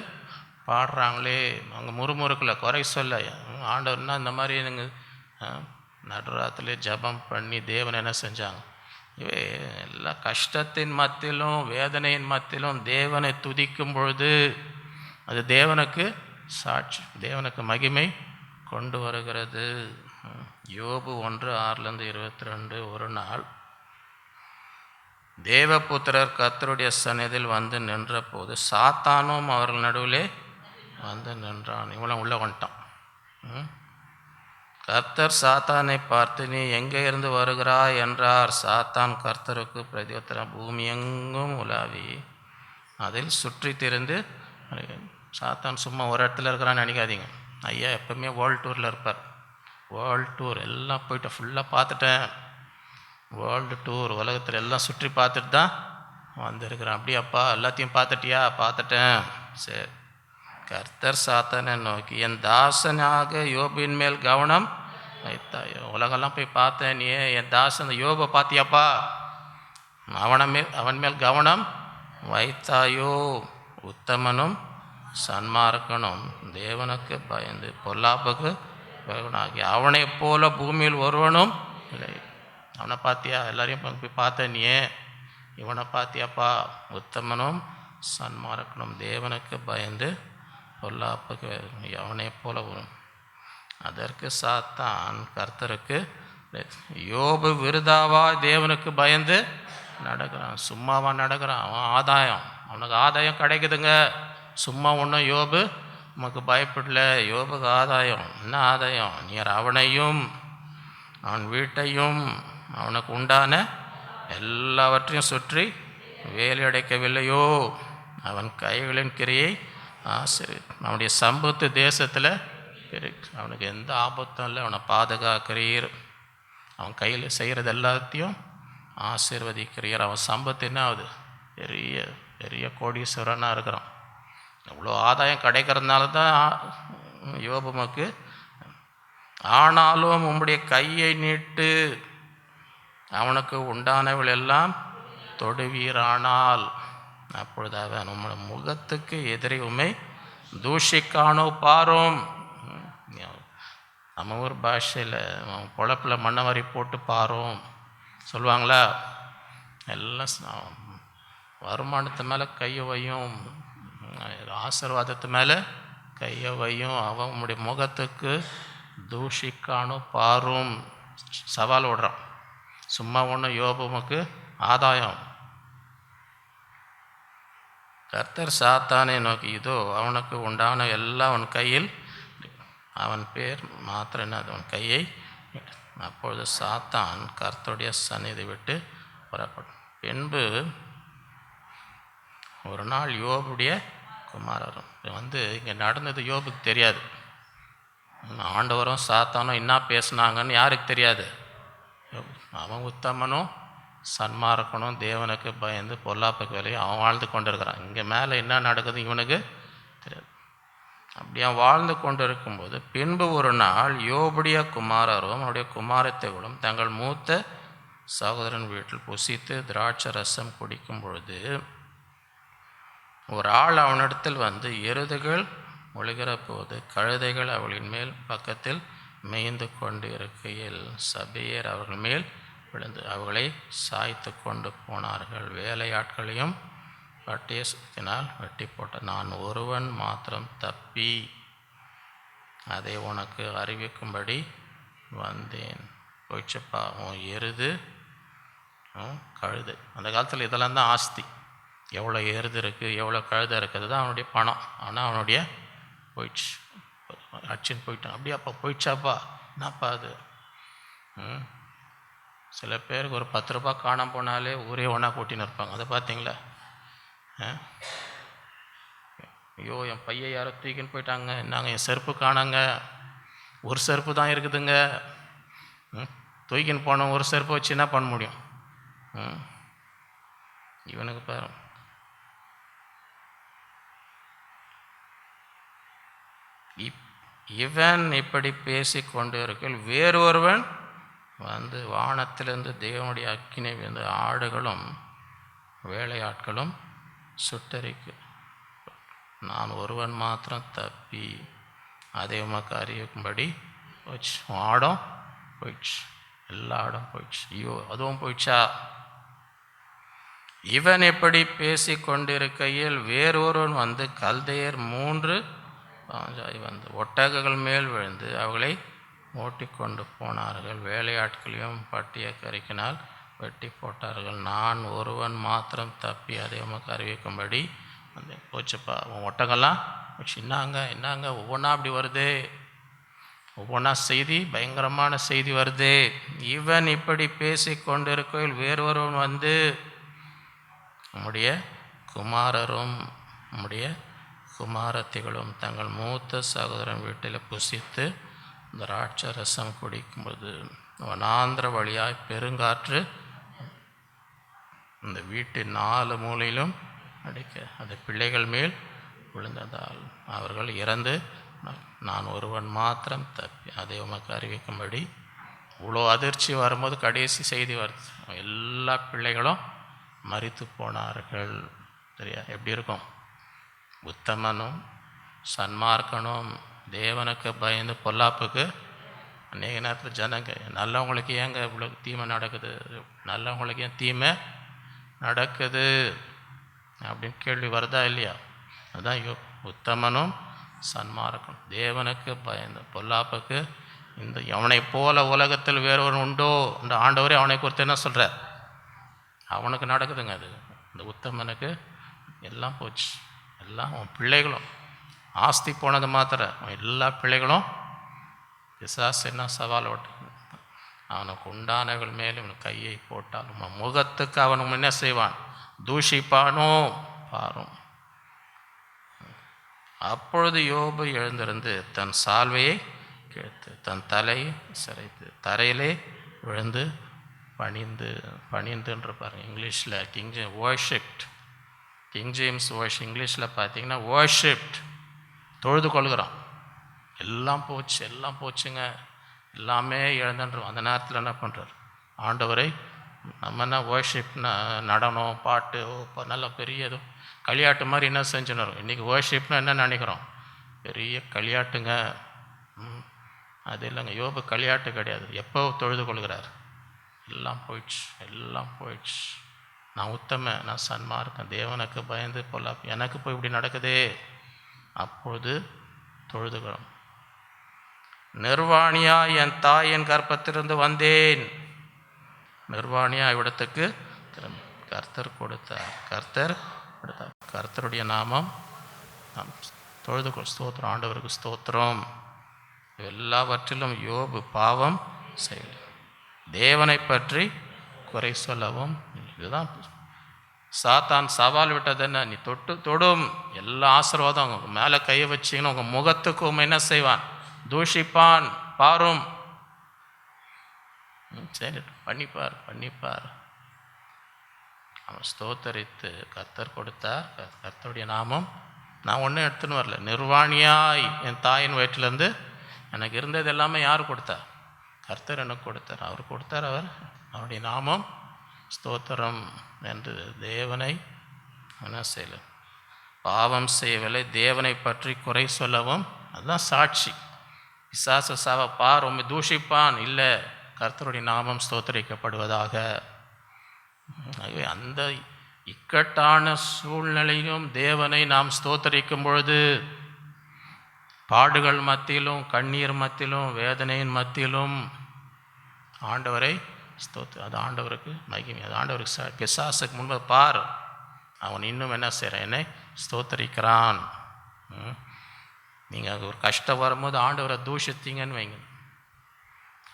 பாடுறாங்களே. அவங்க முறுமுறுக்கல, குறை சொல்ல. ஆண்டவர்னா இந்த மாதிரி எனக்கு நடுராத்திரிலே ஜெபம் பண்ணி தேவனை என்ன செஞ்சாங்க? இவே எல்லா கஷ்டத்தின் மத்தியிலும் வேதனையின் மத்தியிலும் தேவனை துதிக்கும் பொழுது அது தேவனுக்கு சாட்சி, தேவனுக்கு மகிமை கொண்டு வருகிறது. யோபு 1:6-22. ஒரு நாள் தேவபுத்திரர் கர்த்தருடைய சந்நிதியில் வந்து நின்ற போது சாத்தானும் அவர்கள் நடுவிலே வந்து நின்றான். இவனும் உள்ளே வந்துட்டான். கர்த்தர் சாத்தானை பார்த்து, நீ எங்கே இருந்து வருகிறாய் என்றார். சாத்தான் கர்த்தருக்கு பிரதியுத்தரம், பூமி எங்கும் உலாவி அதில் சுற்றி திரிந்து. சாத்தான் சும்மா ஒரு இடத்துல இருக்கிறான்னு நினைக்காதீங்க. ஐயா எப்பவுமே வேர்ல்டு டூரில் இருப்பார். வேர்ல்டு டூர் எல்லாம் போய்ட்டு ஃபுல்லாக பார்த்துட்டேன். வேர்ல்டு டூர் உலகத்தில் எல்லாம் சுற்றி பார்த்துட்டு தான் வந்திருக்கிறேன். அப்படியாப்பா, எல்லாத்தையும் பார்த்துட்டியா? பார்த்துட்டேன். சரி. கர்த்தர் சாத்தானை நோக்கி, என் தாசனாக யோபின் மேல் கவனம் வைத்தாயோ? உலகெல்லாம் போய் பார்த்தேன், நீ என் தாசன் யோபை பார்த்தியாப்பா? அவன் மேல் கவனம் வைத்தாயோ? உத்தமனும் சன்மார்க்கனும் தேவனுக்கு பயந்து பொல்லாப்புக்கு ஆகி அவனை போல பூமியில் ஒருவனும் இல்லை. அவனை பார்த்தியா? எல்லாரையும் போய் பார்த்தேன், நீ இவனை பார்த்தியாப்பா? உத்தமனும் சன்மார்க்கனும் தேவனுக்கு பயந்து பொல்லாப்புக்கு அவனை போல வரும். அதற்கு சாத்தான் கர்த்தருக்கு, யோபு விருதாவா தேவனுக்கு பயந்து நடக்கிறான்? சும்மாவா நடக்கிறான்? அவன் ஆதாயம், அவனுக்கு ஆதாயம் கிடைக்குதுங்க. சும்மா ஒன்றும் யோபு உமக்கு பயப்படல. யோபுக்கு ஆதாயம். என்ன ஆதாயம்? நீர் அவனையும் அவன் வீட்டையும் அவனுக்கு உண்டான எல்லாவற்றையும் சுற்றி வேலி அடைக்கவில்லையோ? அவன் கைகளின் கிரியை அவனுடைய சம்பத்து தேசத்தில் அவனுக்கு எந்த ஆபத்தும் இல்லை. அவனை பாதுகாக்கிறீர். அவன் கையில் செய்கிறது எல்லாத்தையும் ஆசீர்வதிக்கிறீர். அவன் சம்பத்து என்ன ஆகுது? பெரிய பெரிய கோடீஸ்வரனாக இருக்கிறான். இவ்வளோ ஆதாயம் கிடைக்கிறதுனால தான் யோபுமக்கு, ஆனாலும் உம்முடைய கையை நீட்டு அவனுக்கு உண்டானவள் எல்லாம் தொடுவீரானால் அப்பொழுது அவன் உம்மோட முகத்துக்கு எதிரே உம்மை தூஷிக்கானோ பாரும். நம்ம ஊர் பாஷையில் பொழப்பில் மண்ணவாரி போட்டு பாரும் சொல்லுவாங்களா? எல்லாம் வருமானத்து மேலே கையை வையும், ஆசீர்வாதத்து மேலே கையை வையும். அவன் உம்முடைய முகத்துக்கு தூஷிக்கானோ பாரும் சவால் விடுறான். சும்மா ஒன்று யோபுமக்கு ஆதாயம். கர்த்தர் சாத்தானை நோக்கி, இதோ அவனுக்கு உண்டான எல்லாம் அவன் கையில், அவன் பேர் மாத்திரம் என்ன, அவன் கையை. அப்பொழுது சாத்தான் கர்த்தருடைய சந்நிதி விட்டு புறப்படும். பின்பு ஒரு நாள் யோபுடைய குமாரரும் இங்கே நடந்தது யோபுக்கு தெரியாது. ஆண்டவரும் சாத்தானும் என்ன பேசுனாங்கன்னு யாருக்கு தெரியாது? அவன் உத்தமனும் சன்மார்க்கனும் தேவனுக்கு பயந்து பொல்லாப்புக்கு வேலையை அவன் வாழ்ந்து கொண்டு இருக்கிறான். இங்கே மேலே என்ன நடக்குது இவனுக்கு தெரியாது. அப்படி அவன் வாழ்ந்து கொண்டு இருக்கும்போது பின்பு ஒரு நாள் யோபுடைய குமாரரும் அவனுடைய குமாரத்தைகளும் தங்கள் மூத்த சகோதரன் வீட்டில் புசித்து திராட்சை ரசம் குடிக்கும் பொழுது ஒரு ஆள் அவனிடத்தில் வந்து எருதுகள் ஒழுகிற போது கழுதைகள் அவளின் மேல் பக்கத்தில் மேய்ந்து கொண்டு இருக்கையில் சபையர் அவர்கள் மேல் விழுந்து அவர்களை சாய்த்து கொண்டு போனார்கள். வேலையாட்களையும் பட்டயத்தினால் வெட்டி போட்ட நான் ஒருவன் மாத்திரம் தப்பி அதை உனக்கு அறிவிக்கும்படி வந்தேன். போயிடுச்சுப்பா உன் எருது கழுது. அந்த காலத்தில் இதெல்லாம் தான் ஆஸ்தி. எவ்வளோ எருது இருக்குது, எவ்வளோ கழுதை இருக்குது தான் அவனுடைய பணம். ஆனால் அவனுடைய போயிடுச்சு. அடிச்சுன்னு போயிட்டான். அப்படியாப்பா போயிடுச்சாப்பா, என்னப்பா அது? சில பேருக்கு ஒரு 10 ரூபா காணாம போனாலே ஊரே ஒன்றா கூட்டின்னு இருப்பாங்க. அதை பார்த்தீங்களா? ஐயோ என் பையன் யாரோ தூக்கின்னு போயிட்டாங்க, என்னங்க என் செருப்பு காணாங்க, ஒரு செருப்பு தான் இருக்குதுங்க. தூக்கின்னு போனோம், ஒரு செருப்பு வச்சு என்ன பண்ண முடியும்? இவனுக்கு பாரு, இவன் இப்படி பேசி கொண்டு இருக்கையில் வேறொருவன் வந்து வானத்திலிருந்து தேவனுடைய அக்கினி வந்து ஆடுகளும் வேலையாட்களும் சுட்டரிக்கு, நான் ஒருவன் மாத்திரம் தப்பி அதை உமக்கு அறிவிக்கும்படி போயிடுச்சு. ஆடம் போயிடுச்சு, எல்லா ஆடும் போயிடுச்சு. ஐயோ அதுவும் போயிடுச்சா? இவன் எப்படி பேசி கொண்டிருக்கையில் வேறொருவன் வந்து கல்தையர் 3 வந்து ஒட்டகங்கள் மேல் விழுந்து அவர்களை ஓட்டிக்கொண்டு போனார்கள். வேலையாட்களையும் பட்டிய கரிக்கினால் வெட்டி போட்டார்கள். நான் ஒருவன் மாத்திரம் தப்பி அதை உமக்கு அறிவிக்கும்படி வந்து போச்சுப்பா. ஒட்டகம்லாம் என்னங்க ஒவ்வொன்றா அப்படி வருது, ஒவ்வொன்றா செய்தி, பயங்கரமான செய்தி வருது. இவன் இப்படி பேசி கொண்டிருக்கையில் வேறொருவன் வந்து உம்முடைய குமாரரும் உம்முடைய குமாரத்திகளும் தங்கள் மூத்த சகோதரன் வீட்டில் புசித்து திராட்சை ரசம் குடிக்கும்போது வனாந்திர வழியாய் பெருங்காற்று இந்த வீட்டின் 4 மூலையிலும் அடிக்க அது பிள்ளைகள் மேல் விழுந்ததால் அவர்கள் இறந்து நான் ஒருவன் மாத்திரம் தப்பி அதை உமக்கு அறிவிக்கும்படி. இவ்வளோ அதிர்ச்சி வரும்போது கடைசி செய்தி வருது, எல்லா பிள்ளைகளும் மரித்து போனார்கள். சரியா? எப்படி இருக்கும்? உத்தமனும் சன்மார்க்கனும் தேவனுக்கு பயந்து பொல்லாப்புக்கு அநேக நேரத்தில் ஜனங்க நல்லவங்களுக்கு ஏங்க இவ்வளோ தீமை நடக்குது, நல்லவங்களுக்கு ஏன் தீமை நடக்குது அப்படின்னு கேள்வி வருதா இல்லையா? அதுதான் உத்தமனும் சன்மார்க்கனும் தேவனுக்கு பயந்து பொல்லாப்புக்கு இந்த அவனை போல உலகத்தில் வேறொரு உண்டோ இந்த ஆண்டவரே அவனை குறித்து என்ன சொல்கிறார்? அவனுக்கு நடக்குதுங்க அது. இந்த உத்தமனுக்கு எல்லாம் போச்சு, எல்லாம் அவன் பிள்ளைகளும் ஆஸ்தி போனது மாத்திரம் எல்லா பிள்ளைகளும் பிசாசு என்ன சவால் ஓட்டு அவனுக்கு உண்டானவர்கள் மேலும் இவனுக்கு கையை போட்டால் முகத்துக்கு அவனுக்கு என்ன செய்வான்? தூஷிப்பானோ பாரும். அப்பொழுது யோபு எழுந்திருந்து தன் சால்வையை கிழித்து தன் தலையை சிரைத்து தரையிலே விழுந்து பணிந்துன்ற பாருங்க. இங்கிலீஷில் கிங் ஜேம்ஸ் வாஷ் இங்கிலீஷில் பார்த்தீங்கன்னா வர்ஷிப்ட், தொழுது கொள்கிறான். எல்லாம் போச்சுங்க, எல்லாமே இழந்துன்றோம். அந்த நேரத்தில் என்ன பண்ணுறார்? ஆண்டவரை நம்ம என்ன வர்ஷிப்னா நடனம் பாட்டு நல்ல பெரிய ஏதோ களியாட்டு மாதிரி என்ன செஞ்சுன்னு. இன்றைக்கி வர்ஷிப்னா என்ன நினைக்கிறோம்? பெரிய களியாட்டுங்க. அது இல்லைங்க, யோபு களியாட்டு கிடையாது. எப்போ தொழுது கொள்கிறார்? எல்லாம் போயிடுச்சு. நான் உத்தம, நான் சன்மார்க்கன், தேவனுக்கு பயந்து பொல்லாப்பு, எனக்கு போய் இப்படி நடக்குதே. அப்பொழுது தொழுதுகிறோம். நிர்வாணியா என் தாயின் கர்ப்பத்திலிருந்து வந்தேன். நிர்வாணியா இவ்விடத்துக்கு கர்த்தர் கொடுத்தார். கர்த்தருடைய நாமம் நாம் தொழுது ஸ்தோத்திரம். ஆண்டவருக்கு ஸ்தோத்திரம். எல்லாவற்றிலும் யோபு பாவம் செய்யல, தேவனை பற்றி குறை சொல்லவும். இதுதான் சாத்தான் சவால் விட்டது என்ன? நீ தொடும் எல்லா ஆசீர்வாதம் மேலே கையை வச்சிங்கன்னா உங்கள் முகத்துக்கு என்ன செய்வான்? தூஷிப்பான் பாரும். சரி, பண்ணிப்பார். அவன் ஸ்தோத்தரித்து கர்த்தர் கொடுத்தார். கர்த்தருடைய நாமம் நான் ஒன்றும் எடுத்துன்னு வரல. நிர்வாணியாய் என் தாயின் வயிற்றிலேருந்து எனக்கு இருந்தது எல்லாமே யார் கொடுத்தார்? கர்த்தர் எனக்கு கொடுத்தார். அவருடைய நாமம் ஸ்தோத்திரம் என்று தேவனை என்ன செய்யல, பாவம் செய்யவில்லை, தேவனை பற்றி குறை சொல்லவும். அதுதான் சாட்சி. பிசாசு சாவப்பார் உண்மை தூஷிப்பான் இல்லை, கர்த்தருடைய நாமம் ஸ்தோத்தரிக்கப்படுவதாக. ஆகவே அந்த இக்கட்டான சூழ்நிலையும் தேவனை நாம் ஸ்தோத்தரிக்கும் பொழுது, பாடுகள் மத்தியிலும் கண்ணீர் மத்தியிலும் வேதனையின் மத்தியிலும் ஆண்டவரை அது ஆண்டவருக்கு மகிமை, அது ஆண்டவருக்கு. பிசாசுக்கு முன்பு பார், அவன் இன்னும் என்ன செய்கிறான்? என்னை ஸ்தோத்தரிக்கிறான். நீங்கள் ஒரு கஷ்டம் வரும்போது ஆண்டவரை தூஷித்தீங்கன்னு வைங்க,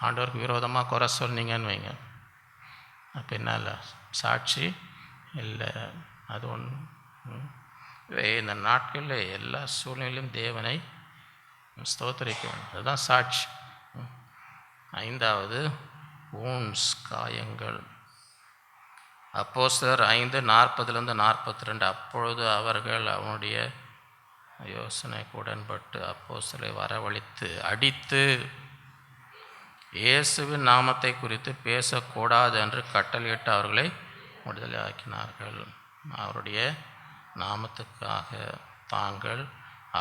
ஆண்டவருக்கு விரோதமாக குறை சொன்னீங்கன்னு வைங்க, அப்போ என்ன இல்லை, சாட்சி இல்லை. அது ஒன்று. இந்த நாட்களில் எல்லா சூழ்நிலையிலும் தேவனை ஸ்தோத்திரிக்க வேண்டும், அதுதான் சாட்சி. ஐந்தாவது ஊன்ஸ், காயங்கள். அப்போஸ்தலர் 5:40-42. அப்பொழுது அவர்கள் அவனுடைய யோசனைக்கு உடன்பட்டு அப்போஸ்தலரை வரவழைத்து அடித்து இயேசுவின் நாமத்தை குறித்து பேசக்கூடாது என்று கட்டளையிட்டு அவர்களை விடுதலை ஆக்கினார்கள். அவருடைய நாமத்துக்காக தாங்கள்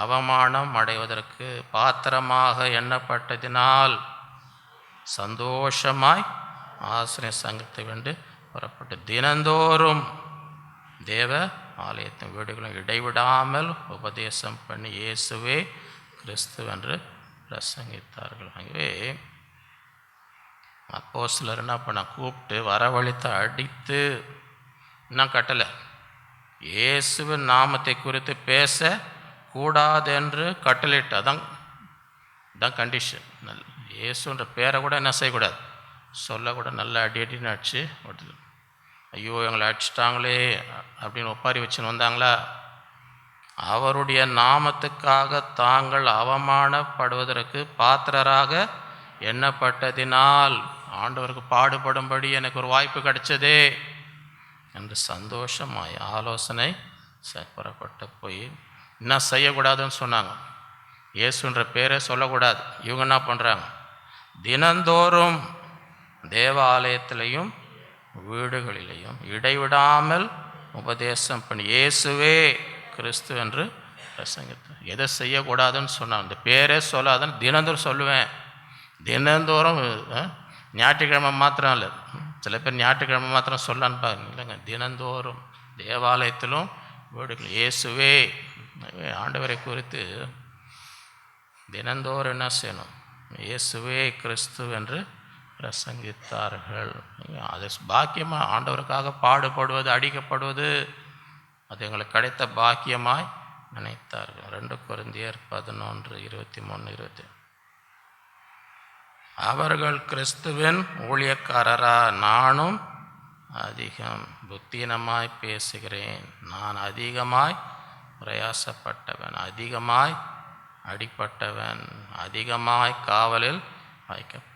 அவமானம் அடைவதற்கு பாத்திரமாக எண்ணப்பட்டதினால் சந்தோஷமாய் ஆசிரியர் சங்கத்தை வென்று புறப்பட்டு தினந்தோறும் தேவ ஆலயத்தின் வீடுகளும் இடைவிடாமல் உபதேசம் பண்ணி இயேசுவே கிறிஸ்து என்று பிரசங்கித்தார்கள். ஆகவே அப்போஸ்தலர் என்ன பண்ண, கூப்பிட்டு வரவழைத்து அடித்து, இன்னும் கட்டலை, இயேசுவின் நாமத்தை குறித்து பேச கூடாது என்று கட்டளையிட்டு, அதான் கண்டிஷன். இயேசுன்ற பேரை கூட என்ன செய்யக்கூடாது, சொல்லக்கூட. நல்லா அடின்னு அடிச்சு விடுது. ஐயோ எங்களை அடிச்சிட்டாங்களே அப்படின்னு ஒப்பாரி வச்சுன்னு வந்தாங்களா? அவருடைய நாமத்துக்காக தாங்கள் அவமானப்படுவதற்கு பாத்திரராக எண்ணப்பட்டதினால் ஆண்டவருக்கு பாடுபடும்படி எனக்கு ஒரு வாய்ப்பு கிடைச்சதே என்று சந்தோஷமாய் ஆலோசனை புறப்பட்டு போய் என்ன செய்யக்கூடாதுன்னு சொன்னாங்க. இயேசுன்ற பேரை சொல்லக்கூடாது. இவங்க என்ன பண்ணுறாங்க, தினந்தோறும் தேவாலயத்திலையும் வீடுகளிலையும் இடைவிடாமல் உபதேசம் பண்ணி இயேசுவே கிறிஸ்து என்று பிரசங்கித்தார். எதை செய்யக்கூடாதுன்னு சொன்னாங்க, இந்த பேரே சொல்லாதுன்னு தினந்தோறும் சொல்லுவேன். தினந்தோறும் ஞாயிற்றுக்கிழமை மாத்திரம் இல்லை, சில பேர் ஞாயிற்றுக்கிழமை மாத்திரம் சொல்லலான்னு பாருங்க, இல்லைங்க, தினந்தோறும் தேவாலயத்திலும் வீடுகள் இயேசுவே. ஆண்டவரை குறித்து தினந்தோறும் என்ன செய்யணும், இயேசுவே கிறிஸ்து என்று பிரசங்கித்தார்கள். அது பாக்கியமாக ஆண்டவருக்காக பாடுபடுவது, அடிக்கப்படுவது, அது எங்களுக்கு கிடைத்த பாக்கியமாய் நினைத்தார்கள். 2 கொரிந்தியர் 11:23-20. அவர்கள் கிறிஸ்துவின் ஊழியக்காரரா? நானும் அதிகம் புத்தீனமாய் பேசுகிறேன். நான் அதிகமாய் பிரயாசப்பட்டவன், அதிகமாய் அடிப்பட்டவன், அதிகமாய் காவலில் வைக்கப்பட்ட,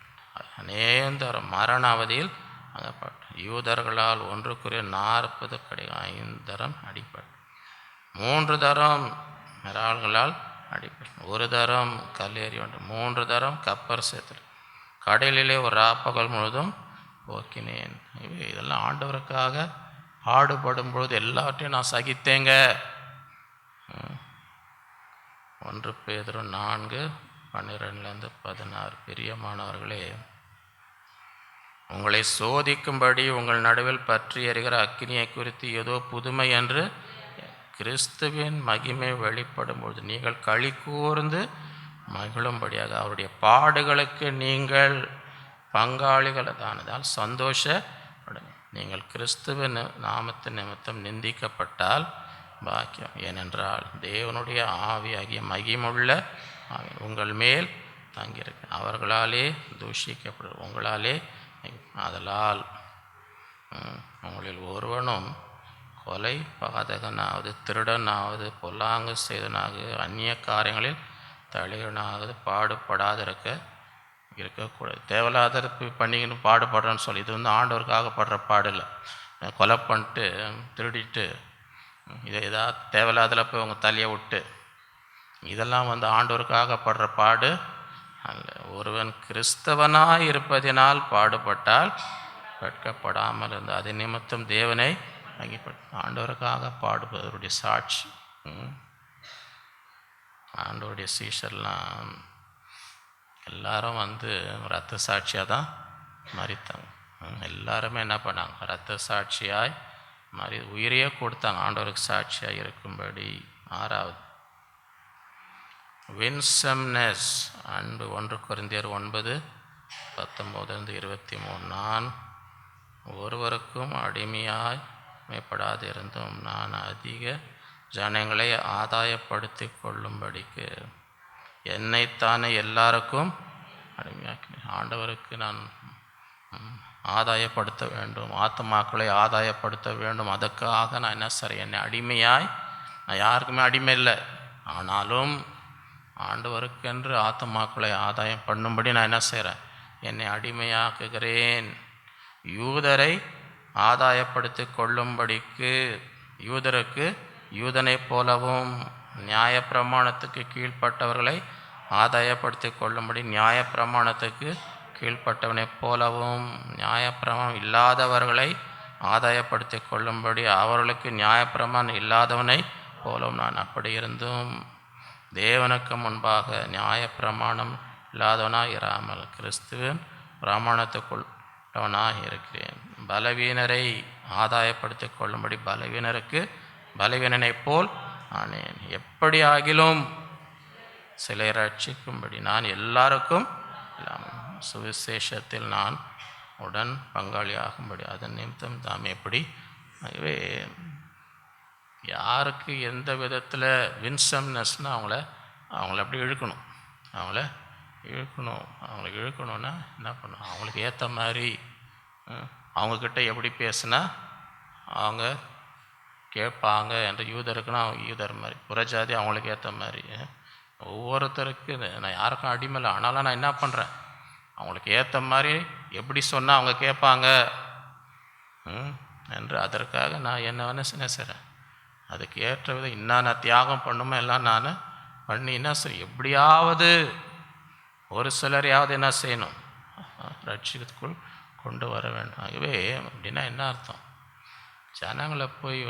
அநேகந்தரம் மரண அவதியில் அகப்பட்ட, யூதர்களால் 1-40 5 தரம் அடிப்பட்ட, 3 தரம் மிரால்களால் அடிப்பட்ட, 1 தரம் கல்லேறி ஒன்று, 3 தரம் கப்பர் சேர்த்து, கடலிலே ஒரு ராப்பகல் முழுதும் போக்கினேன். இதெல்லாம் ஆண்டவருக்காக பாடுபடும் பொழுது எல்லாவற்றையும் நான் சகித்தேங்க. 1 பேதுரு 4:12-16. பிரியமானவர்களே, உங்களை சோதிக்கும்படி உங்கள் நடுவில் பற்றி எறிகிற அக்கினியை குறித்து ஏதோ புதுமை என்று கிறிஸ்துவின் மகிமை வெளிப்படும் பொழுது நீங்கள் களி கூர்ந்து மகிழும்படியாக அவருடைய பாடுகளுக்கு நீங்கள் பங்காளிகளதானதால் சந்தோஷப்படுங்க. நீங்கள் கிறிஸ்துவின் நாமத்தின் நிமித்தம் நிந்திக்கப்பட்டால் பாக்கியம், ஏனென்றால் தேவனுடைய ஆவியாகிய மகிமுள்ள ஆவி உங்கள் மேல் தங்கியிருக்கு. அவர்களாலே தூஷிக்கப்படும், உங்களாலே. ஆதலால் உங்களில் ஒருவனும் கொலை பாதகனாவது, திருடனாவது, பொல்லாங்கு செய்தனாவது, அந்நிய காரியங்களில் தலைவனாவது பாடுபடாத இருக்கக்கூடாது. தேவையில்லாத பண்ணிக்கின்னு பாடுபடுறேன்னு சொல்லி, இது ஆண்டவருக்காக படுற பாடு இல்லை. கொலை பண்ணிட்டு திருடிட்டு இதை ஏதாவது தேவையில்லாதில் போய் உங்கள் தலையை விட்டு, இதெல்லாம் ஆண்டவருக்காக படுற பாடு அல்ல. ஒருவன் கிறிஸ்தவனாய் இருப்பதினால் பாடுபட்டால் வெட்கப்படாமல் இருந்து அது நிமித்தம் தேவனை வங்கிப்பட்டு ஆண்டவருக்காக பாடுபவருடைய சாட்சி. ஆண்டவருடைய சீஷர்லாம் எல்லாரும் இரத்த சாட்சியாக தான் மரித்தாங்க. எல்லாருமே என்ன பண்ணாங்க, இரத்த சாட்சியாய் உயிரையே கொடுத்தாங்க ஆண்டவருக்கு சாட்சியாக இருக்கும்படி. 6வது வின்சம்னஸ், அன்பு. 1 கொரிந்தியர் 9:19-23. நான் ஒருவருக்கும் அடிமையாய் மேற்படாதிருந்தும் நான் அதிக ஜனங்களை ஆதாயப்படுத்தி கொள்ளும்படிக்கு என்னைத்தானே எல்லாருக்கும் அடிமையாக்கினேன். ஆண்டவருக்கு நான் ஆதாயப்படுத்த வேண்டும், ஆத்துமாக்களை ஆதாயப்படுத்த வேண்டும். அதுக்காக நான் என்ன செய்கிறேன், என்னை அடிமையாய், நான் யாருக்குமே அடிமை இல்லை, ஆனாலும் ஆண்டவருக்கென்று ஆத்துமாக்களை ஆதாயம் பண்ணும்படி நான் என்ன செய்கிறேன், என்னை அடிமையாக்குகிறேன். யூதரை ஆதாயப்படுத்தி கொள்ளும்படிக்கு யூதருக்கு யூதனை போலவும், நியாயப்பிரமாணத்துக்கு கீழ்ப்பட்டவர்களை ஆதாயப்படுத்தி கொள்ளும்படி நியாயப்பிரமாணத்துக்கு கீழ்ப்பட்டவனைப் போலவும், நியாயப்பிரமாணம் இல்லாதவர்களை ஆதாயப்படுத்தி கொள்ளும்படி அவர்களுக்கு நியாயப்பிரமாணம் இல்லாதவனை போலவும் நான் அப்படி இருந்தும் தேவனுக்கு முன்பாக நியாயப்பிரமாணம் இல்லாதவனாக இராமல் கிறிஸ்துவின் பிரமாணத்துக்குள்ளவனாக இருக்கிறேன். பலவீனரை ஆதாயப்படுத்தி கொள்ளும்படி பலவீனருக்கு பலவீனனைப் போல் ஆனேன். எப்படி ஆகிலும் சிலை ரட்சிக்கும்படி நான் எல்லாருக்கும் சுவிசேஷத்தில் நான் உடன் பங்காளியாகும்படி அதன் நிமித்தம் தாம் எப்படி. ஆகவே யாருக்கு எந்த விதத்தில் வின்சம்னஸ்னால் அவங்கள அப்படி இழுக்கணும், அவங்கள இழுக்கணும்னா என்ன பண்ணணும், அவங்களுக்கு ஏற்ற மாதிரி அவங்கக்கிட்ட எப்படி பேசுனா அவங்க கேட்பாங்க என்று யூதருக்குன்னா யூதர் மாதிரி, புறஜாதி அவங்களுக்கு ஏற்ற மாதிரி. ஒவ்வொருத்தருக்கு நான் யாருக்கும் அடிமைஇல்லை, ஆனாலும் நான் என்ன பண்ணுறேன், அவங்களுக்கு ஏற்ற மாதிரி எப்படி சொன்னால் அவங்க கேட்பாங்க என்று அதற்காக நான் என்ன வேணால் செய்கிறேன். அதுக்கு ஏற்ற விதம் என்னென்ன தியாகம் பண்ணுமோ எல்லாம் நான் பண்ணி என்ன செய்ய, எப்படியாவது ஒரு சிலரையாவது என்ன செய்யணும், ரட்சிக்கத்துக்குள் கொண்டு வர வேண்டும். ஆகவே அப்படின்னா என்ன அர்த்தம், ஜனங்களை போய்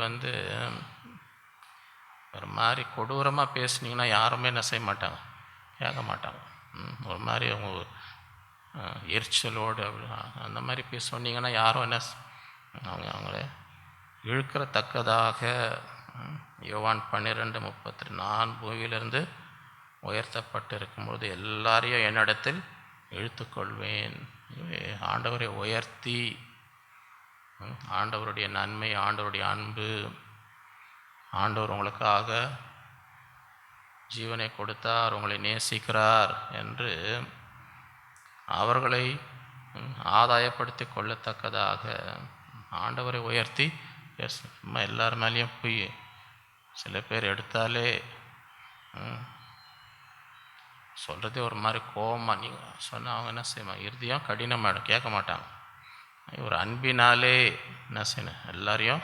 ஒரு மாதிரி கொடூரமாக பேசுனீங்கன்னா யாருமே என்ன செய்ய மாட்டாங்க, கேட்க மாட்டாங்க. ஒரு மாதிரி அவங்க எரிச்சலோடு அப்படி அந்த மாதிரி போய் சொன்னீங்கன்னா யாரும் என்ன அவங்கள இழுக்கிறத்தக்கதாக. யோவான் 12:32 நான் பூமியிலிருந்து உயர்த்தப்பட்டு இருக்கும்போது எல்லாரையும் என்னிடத்தில் இழுத்துக்கொள்வேன். ஆண்டவரை உயர்த்தி, ஆண்டவருடைய நன்மை, ஆண்டவருடைய அன்பு, ஆண்டவர் உங்களுக்காக ஜீவனை கொடுத்தார், உங்களை நேசிக்கிறார் என்று அவர்களை ஆதாயப்படுத்தி கொள்ளத்தக்கதாக ஆண்டவரை உயர்த்தி சும்மா எல்லார் மேலேயும் போய் சில பேர் எடுத்தாலே சொல்கிறதே ஒரு மாதிரி கோபமாக நீங்கள் சொன்னால் அவங்க என்ன செய்வாங்க, இறுதியும் கடினமாயிடும், கேட்க மாட்டாங்க. ஒரு அன்பினாலே என்ன செய்யணும், எல்லாரையும்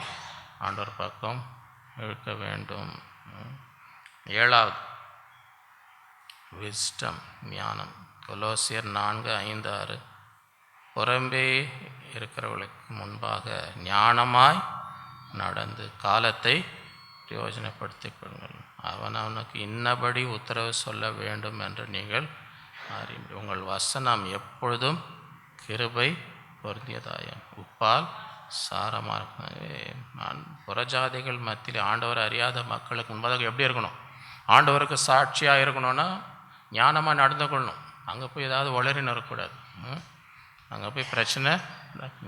ஆண்டவர் பக்கம் இழுக்க வேண்டும். 7வது விஸ்டம், ஞானம். கொலோசியர் 4:5-6 புறம்பே இருக்கிறவர்களுக்கு முன்பாக ஞானமாய் நடந்து காலத்தை பிரயோஜனப்படுத்திக் கொள்ளுங்கள். அவனுக்கு இன்னபடி உத்தரவு சொல்ல வேண்டும் என்று நீங்கள் அறியுங்கள். உங்கள் வசனம் எப்பொழுதும் கிருபை பொருந்தியதாயும் உப்பால் சாரமாக இருக்கும். புறஜாதிகள் மத்தியில் ஆண்டவர் அறியாத மக்களுக்கு முன்பதாக எப்படி இருக்கணும், ஆண்டவருக்கு சாட்சியாக இருக்கணும்னா ஞானமாக நடந்து கொள்ளணும். அங்கே போய் ஏதாவது உளறின்னு இருக்கக்கூடாது, அங்கே போய் பிரச்சனை.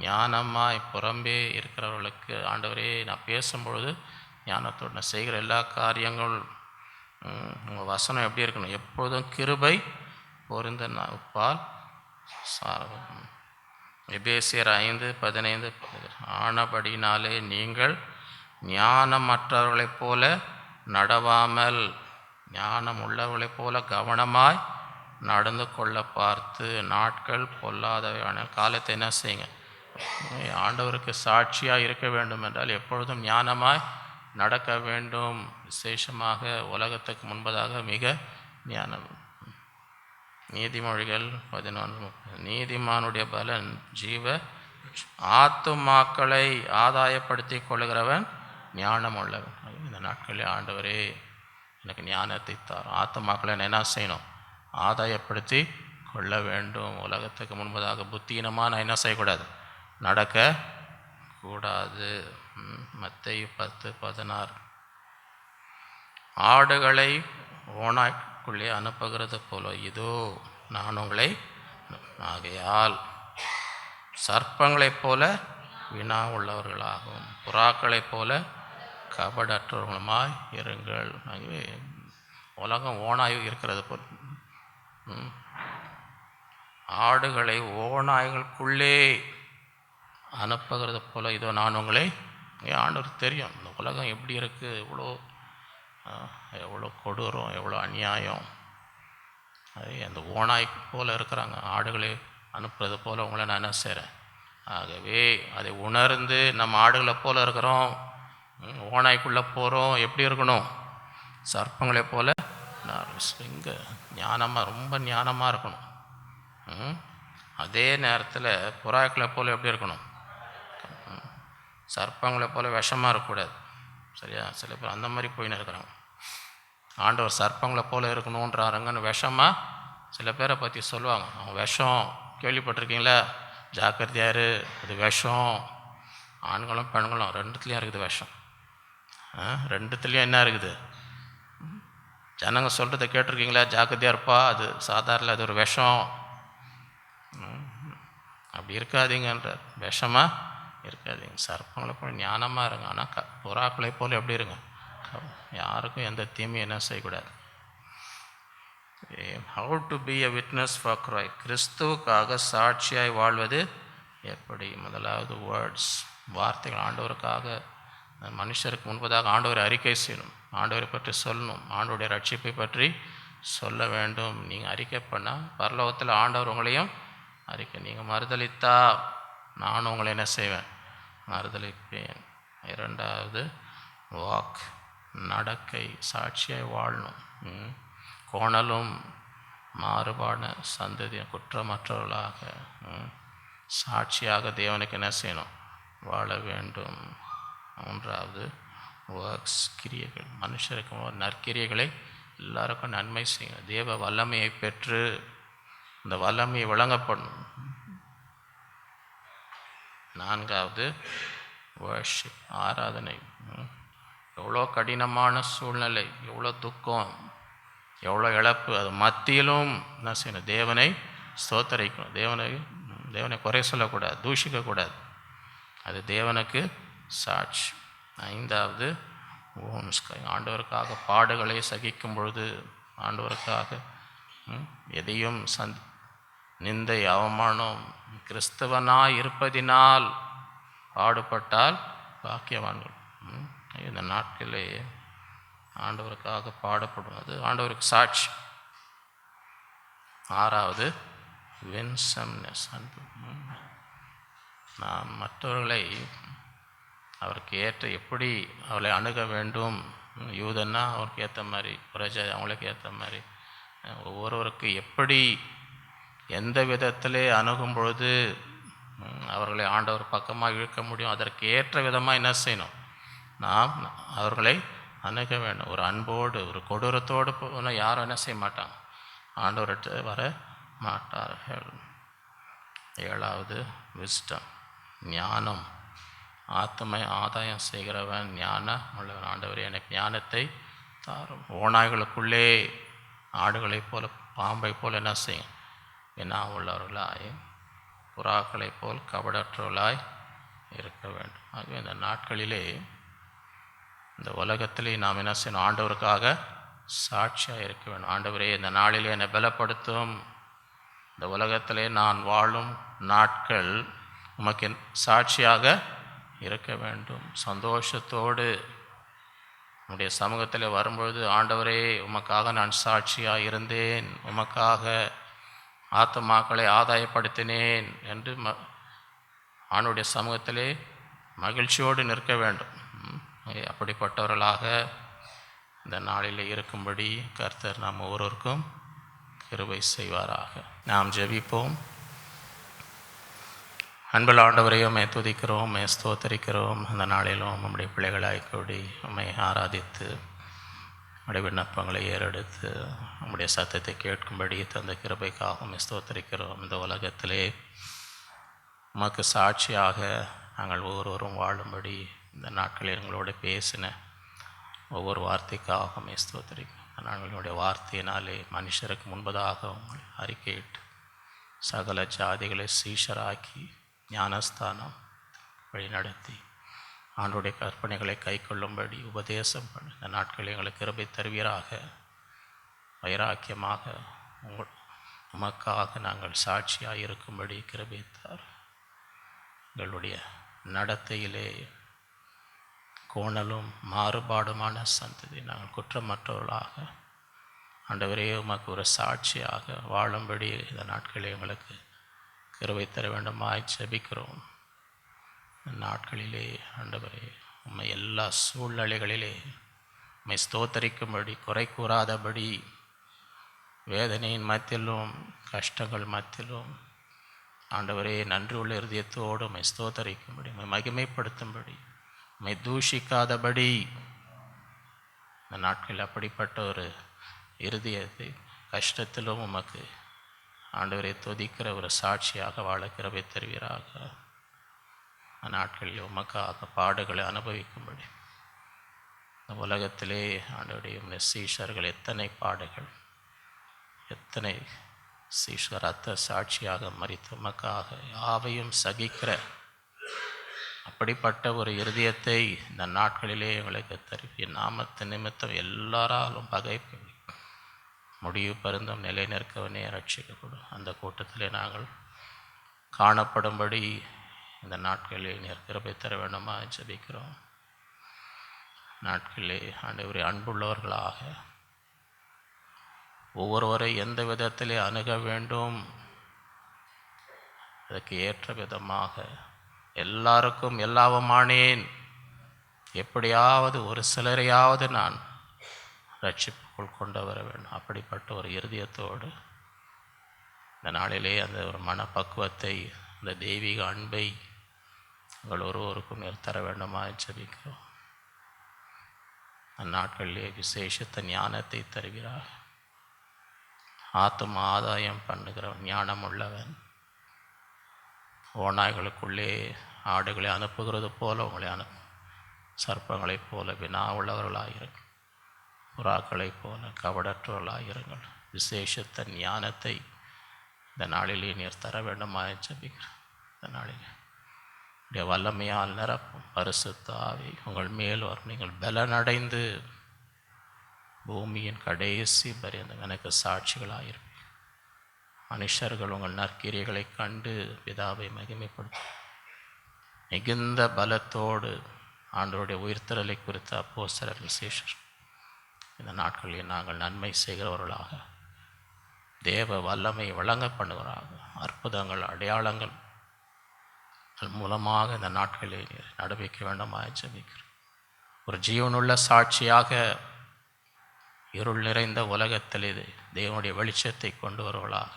ஞானமாக புறம்பே இருக்கிறவர்களுக்கு ஆண்டவரே நான் பேசும்பொழுது ஞானத்தோடு நான் செய்கிற எல்லா காரியங்கள் உங்கள் வசனம் எப்படி இருக்கணும், எப்பொழுதும் கிருபை பொருந்த உப்பால் சாரம். எபேசியர் 5:15 ஆனபடினாலே நீங்கள் ஞானமற்றவர்களைப் போல நடவாமல் ஞானம் உள்ளவர்களைப் போல கவனமாய் நடந்து கொள்ள பார்த்து நாட்கள் பொல்லாதவையான காலத்தை என்ன செய்யுங்க. ஆண்டவருக்கு சாட்சியாக இருக்க வேண்டும் என்றால் எப்பொழுதும் ஞானமாய் நடக்க வேண்டும். விசேஷமாக உலகத்துக்கு முன்பதாக மிக ஞானம். நீதிமொழிகள் 11:30 நீதிமானுடைய பலன் ஜீவ, ஆத்துமாக்களை ஆதாயப்படுத்தி கொள்ளுகிறவன் ஞானம் உள்ளவன். இந்த நாட்களில் ஆண்டவரே எனக்கு ஞானத்தை தார், ஆத்துமாக்களை என்ன செய்யணும், ஆதாயப்படுத்தி கொள்ள வேண்டும். உலகத்துக்கு முன்பதாக புத்தீனமாக நான் என்ன செய்யக்கூடாது, நடக்க கூடாது. மத்தேயு 10:16 ஆடுகளை ஓநாய்க்குள்ளே அனுப்புகிறது போல இதோ நான் உங்களை ஆகையால் சர்ப்பங்களைப் போல வினா உள்ளவர்களாகவும் புறாக்களைப் போல கபடற்றவர்களுமாய் இருங்கள். ஆகவே உலகம் ஓனாய் இருக்கிறது போல் ம். ஆடுகளை ஓநாய்களுக்குள்ளே அனுப்புகிறது போல இதோ நான் உங்களை, ஆண்டவருக்கு தெரியும் இந்த உலகம் எப்படி இருக்குது, எவ்வளோ கொடூரம், எவ்வளோ அநியாயம். அது அந்த ஓநாய்க்கு போல் இருக்கிறாங்க. ஆடுகளை அனுப்புறது போல் உங்களை நான் என்ன செய்கிறேன். ஆகவே அதை உணர்ந்து நம்ம ஆடுகளை போல் இருக்கிறோம், ஓநாய்க்குள்ளே போகிறோம். எப்படி இருக்கணும்? சர்ப்பங்களை போல் இங்கே ஞானமாக, ரொம்ப ஞானமாக இருக்கணும். அதே நேரத்தில் புறாக்களை போல் எப்படி இருக்கணும்? சர்ப்பங்களை போல் விஷமாக இருக்கக்கூடாது. சரியா? சில பேர் அந்த மாதிரி போயின்னு இருக்கிறாங்க. ஆண்டவர் சர்ப்பங்களை போல் இருக்கணுன்றாருங்கன்னு விஷமாக சில பேரை பற்றி சொல்லுவாங்க. அவன் விஷம், கேள்விப்பட்டிருக்கீங்களா? ஜாக்கிரதையாரு, அது விஷம். ஆண்களும் பெண்களும் ரெண்டுத்துலேயும் இருக்குது விஷம். ரெண்டுத்துலேயும் என்ன இருக்குது? ஜனங்க சொல்கிறத கேட்டிருக்கீங்களா? ஜாக்கிரதையாக இருப்பா, அது சாதாரண, அது ஒரு விஷம். அப்படி இருக்காதீங்கன்ற, விஷமாக இருக்காதீங்க. சர்ப்பங்களை போல் ஞானமாக இருங்க. ஆனால் புறாக்களை போல் எப்படி இருங்க? யாருக்கும் எந்த தீமையும் என்ன செய்யக்கூடாது. How to be a witness for Christ. கிறிஸ்துவுக்காக சாட்சியாய் வாழ்வது எப்படி? முதலாவது வேர்ட்ஸ், வார்த்தைகள். ஆண்டவருக்காக, மனுஷருக்கு முன்பதாக ஆண்டவரை அறிக்கை செய்யணும், ஆண்டவரை பற்றி சொல்லணும், ஆண்டவருடைய ரட்சிப்பை பற்றி சொல்ல வேண்டும். நீங்கள் அறிக்கை பண்ணால் பரலோகத்தில் ஆண்டவர் உங்களையும் அறிக்கை. நீங்கள் மறுதளித்தா நானும் உங்களை என்ன செய்வேன்? மறுதளிப்பேன். இரண்டாவது வாக், நடக்கை, சாட்சியாய் வாழணும். கோணலும் மாறுபான சந்ததி குற்றமற்றவர்களாக சாட்சியாக தேவனுக்கு என்ன செய்யணும்? வாழ வேண்டும். மூன்றாவது ஒர்க்ஸ், கிரியைகள். மனுஷருக்கு நற்கிரியைகளை எல்லாருக்கும் நன்மை செய்யணும். தேவ வல்லமையை பெற்று இந்த வல்லமையை விளங்கப்படணும். நான்காவது வர்ஷிப், ஆராதனை. எவ்வளோ கடினமான சூழ்நிலை, எவ்வளோ துக்கம், எவ்வளோ இழப்பு, அது மத்தியிலும் என்ன செய்யணும்? தேவனை ஸ்தோத்தரிக்கணும். தேவனை குறை சொல்லக்கூடாது, தூஷிக்கக்கூடாது. அது தேவனுக்கு சாட்சி. ஐந்தாவது ஓம்ஸ்கை, ஆண்டவருக்காக பாடுகளை சகிக்கும் பொழுது, ஆண்டவருக்காக எதையும் நிந்தை, அவமானம், கிறிஸ்தவனாய் இருப்பதினால் பாடுபட்டால் பாக்கியவான்கள். இந்த நாட்களே ஆண்டவருக்காக பாடப்படும், அது ஆண்டவருக்கு சாட்சி. ஆறாவது வின்சம்னஸ், அன்பு. நாம் மற்றவர்களை அவருக்கு ஏற்ற எப்படி அவளை அணுக வேண்டும். யூதன்னா அவருக்கு ஏற்ற மாதிரி, பிரஜை அவங்களுக்கு ஏற்ற மாதிரி, ஒவ்வொருவருக்கு எப்படி எந்த விதத்திலே அணுகும் பொழுது அவர்களை ஆண்டவர் பக்கமாக இழுக்க முடியும், அதற்கு ஏற்ற விதமாக என்ன செய்யணும்? நாம் அவர்களை அணுக வேண்டும். ஒரு அன்போடு, ஒரு கொடூரத்தோடு போனால் யாரும் என்ன செய்ய மாட்டாங்க? ஆண்டவர்கிட்ட வர மாட்டார்கள். ஏழாவது விஸ்டம், ஞானம். ஆத்மை ஆதாயம் செய்கிறவன் ஞானம் உள்ளவன். ஆண்டவர் எனக்கு ஞானத்தை தாரும். ஓநாய்களுக்குள்ளே ஆடுகளைப் போல, பாம்பை போல் என்ன செய்யும்? என்ன உள்ளவர்களாய், புறாக்களைப் போல் கபடற்றவர்களாய் இருக்க வேண்டும். ஆகவே இந்த நாட்களிலே, இந்த உலகத்திலே நாம் என்ன செய்யணும்? ஆண்டவருக்காக சாட்சியாக இருக்க வேண்டும். ஆண்டவரே, இந்த நாளிலே என்னை பலப்படுத்தும். இந்த உலகத்திலே நான் வாழும் நாட்கள் உமக்கு சாட்சியாக இருக்க வேண்டும். சந்தோஷத்தோடு உம்முடைய சமூகத்தில் வரும்பொழுது, ஆண்டவரே உமக்காக நான் சாட்சியாக இருந்தேன், உமக்காக ஆத்துமாக்களை ஆதாயப்படுத்தினேன் என்று ஆண்டவருடைய சமூகத்திலே மகிழ்ச்சியோடு நிற்க வேண்டும். அப்படிப்பட்டவர்களாக இந்த நாளில் இருக்கும்படி கர்த்தர் நாம் ஒவ்வொருவருக்கும் கிருபை செய்வாராக. நாம் ஜெபிப்போம். அன்புள்ள ஆண்டவரையும் உம்மை துதிக்கிறோம், உம்மை ஸ்தோத்தரிக்கிறோம். அந்த நாளிலும் நம்முடைய பிள்ளைகளாய் கூடி உம்மை ஆராதித்து நம்முடைய விண்ணப்பங்களை ஏறெடுத்து நம்முடைய சத்தத்தை கேட்கும்படி தந்த கிருபைக்காக உம்மை ஸ்தோத்தரிக்கிறோம். இந்த உலகத்திலே உமக்கு சாட்சியாக நாங்கள் ஒவ்வொருவரும் வாழும்படி இந்த நாட்களில் எங்களோடு பேசின ஒவ்வொரு வார்த்தைக்காக உம்மை ஸ்தோத்தரிக்கிறோம். நாங்களுடைய வார்த்தையினாலே மனுஷருக்கு முன்பதாக உங்களை அறிக்கையிட்டு சகல ஜாதிகளை சீஷராக்கி ஞானஸ்தானம் வழிநடத்தி ஆண்டவருடைய கற்பனைகளை கை கொள்ளும்படி உபதேசம் பண்ண இந்த நாட்களில் எங்களுக்கு கிருபை தருவீராக. வைராக்கியமாக உமக்காக நாங்கள் சாட்சியாக இருக்கும்படி கிருபைத்தார். எங்களுடைய நடத்தையிலே கோணலும் மாறுபாடுமான சந்ததி நாங்கள் குற்றமற்றவர்களாக ஆண்டவரே உமக்கு ஒரு சாட்சியாக வாழும்படி இந்த நாட்களில் எங்களுக்கு கிருபை தர வேண்டுமாய் ஜெபிக்கிறோம். இந்த நாட்களிலே ஆண்டவரே உம்மை எல்லா சூழ்நிலைகளிலே உம்மை ஸ்தோத்தரிக்கும்படி, குறை கூறாதபடி, வேதனையின் மத்தியிலும் கஷ்டங்கள் மத்தியிலும் ஆண்டவரே நன்றியுள்ள இருதயத்தோடு உம்மை ஸ்தோத்தரிக்கும்படி, உம்மை மகிமைப்படுத்தும்படி, உம்மை தூஷிக்காதபடி இந்த நாட்களில் அப்படிப்பட்ட ஒரு இருதயத்தை கஷ்டத்திலும் உமக்கு ஆண்டவரை துதிக்கிற ஒரு சாட்சியாக வாழ கிருபை தருவீராக. நாட்களில் உமக்காக பாடுகளை அனுபவிக்கும்படி, இந்த உலகத்திலே ஆண்டவருடைய சீஷர்கள் எத்தனை பாடுகள், எத்தனை சீஷர் ரத்த சாட்சியாக மரித்து உமக்காக யாவையும் சகிக்கிற அப்படிப்பட்ட ஒரு இருதயத்தை இந்த நாட்களிலே எங்களுக்கு தருவி நாமத்து நிமித்தம் எல்லாராலும் பகைப்பு முடிவு பருந்தும் நிலை நிற்கவனே ரட்சிக்கப்படும் அந்த கூட்டத்திலே நாங்கள் காணப்படும்படி இந்த நாட்களில் நீர் கிருபை தர வேண்டுமா ஜெபிக்கிறோம். நாட்களிலே ஆண்டவரே அன்புள்ளவர்களாக ஒவ்வொருவரை எந்த விதத்திலே அணுக வேண்டும் அதற்கு ஏற்ற விதமாக எல்லாருக்கும் எல்லாவுமானேன், எப்படியாவது ஒரு சிலரையாவது நான் ரட்சிப்புக்குள் கொண்டு வர வேண்டும். அப்படிப்பட்ட ஒரு இருதயத்தோடு இந்த நாளிலே அந்த ஒரு மனப்பக்குவத்தை, அந்த தெய்வீக அன்பை உங்கள் ஒருவருக்கும் தர வேண்டுமா ஜெபிக்கிறோம். அந்நாட்களிலே விசேஷத்த ஞானத்தை தருகிறார். ஆத்தும ஆதாயம் பண்ணுகிறவன் ஞானம் உள்ளவன். ஓநாய்களுக்குள்ளே ஆடுகளை அனுப்புகிறது போல உங்களை சர்ப்பங்களைப் போல வினா உள்ளவர்களாயிருங்கள், புறாக்களைப் போல கவடற்றவர்களாயிருங்கள். விசேஷத்த ஞானத்தை இந்த நாளிலே நீர் தர வேண்டுமாய் ஜெபிக்கிறேன். இந்த நாளிலே உடைய வல்லமையால் நிரப்பும் பரிசுத்த ஆவி உங்கள் மேல் வரும். நீங்கள் பலனடைந்து பூமியின் கடைசி பரியந்தம் எனக்கு சாட்சிகளாயிருப்பீர்கள். மனுஷர்கள் உங்கள் நற்கிரியைகளை கண்டு பிதாவை மகிமைப்படுத்தும். மிகுந்த பலத்தோடு ஆண்டவருடைய உயிர்த்தெழுதலை குறித்த அப்போஸ்தலர்கள் சீஷர் இந்த நாட்களில் நாங்கள் நன்மை செய்கிறவர்களாக, தேவ வல்லமை வழங்க பண்ணுகிறார்கள். அற்புதங்கள் அடையாளங்கள் மூலமாக இந்த நாட்களில் நடப்பிக்க வேண்டுமாய் ஜெபிக்கிறோம். ஒரு ஜீவனுள்ள சாட்சியாக இருள் நிறைந்த உலகத்தில் தேவனுடைய வெளிச்சத்தை கொண்டு வருவர்களாக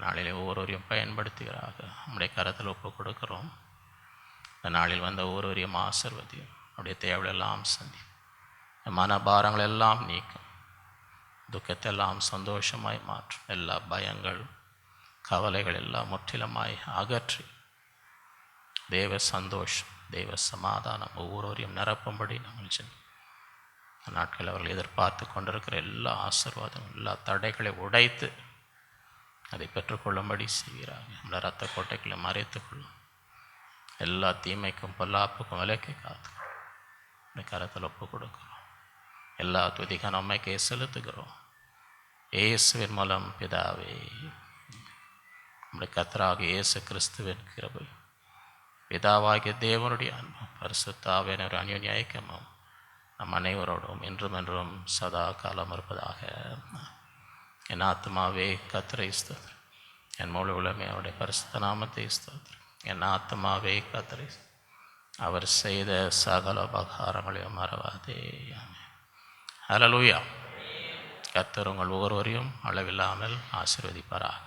நாளிலே ஒவ்வொருவரையும் பயன்படுத்துகிறார்கள். நம்முடைய கரத்தில் ஒப்பு கொடுக்கிறோம். இந்த நாளில் வந்த ஒவ்வொருவரையும் ஆசீர்வதியும். நம்முடைய தேவையெல்லாம் சந்தி, மனபாரங்கள் எல்லாம் நீக்கும், துக்கத்தெல்லாம் சந்தோஷமாய் மாற்றும், எல்லா பயங்கள் கவலைகள் எல்லாம் முற்றிலுமாய் அகற்றி தேவ சந்தோஷம், தேவ சமாதானம் ஒவ்வொருவரையும் நிரப்பும்படி நாங்கள் செல்வோம். நாட்கள் அவர்கள் எதிர்பார்த்து கொண்டிருக்கிற எல்லா ஆசீர்வாதம், எல்லா தடைகளை உடைத்து அதை பெற்றுக்கொள்ளும்படி செய்கிறாங்க. நம்மளை இரத்த கோட்டைகளை மறைத்துக்கொள்ளும், எல்லா தீமைக்கும் பொல்லாப்புக்கும் விலைக்கு காத்துக்கொள்ளும். இந்த கரத்தில் ஒப்பு கொடுக்கிறோம். எல்லா துதிக நம்மைக்கே செலுத்துகிறோம். இயேசுவின் மூலம் பிதாவே, நம்முடைய கர்த்தராக இயேசு கிறிஸ்துவின் கிருபை, பிதாவாகிய தேவனுடைய அன்பும் பரிசுத்த ஆவியானவரின் ஒரு அந்யோன்ய ஐக்கியமும் நம் அனைவரோடும் என்றும் என்றும் சதா காலம் இருப்பதாக. என் ஆத்மாவே கர்த்தரை ஸ்தோத்திரம், என் முழு உலகமே அவருடைய பரிசுத்த நாமத்தை ஸ்தோத்திரம். என் ஆத்மாவே கர்த்தரை, அவர் செய்த சகல உபகாரங்களையும் மறவாதே. ஹல்லேலூயா. கர்த்தர் உங்கள் ஒவ்வொருவரையும் அளவில்லாமல் ஆசீர்வதிப்பாராக.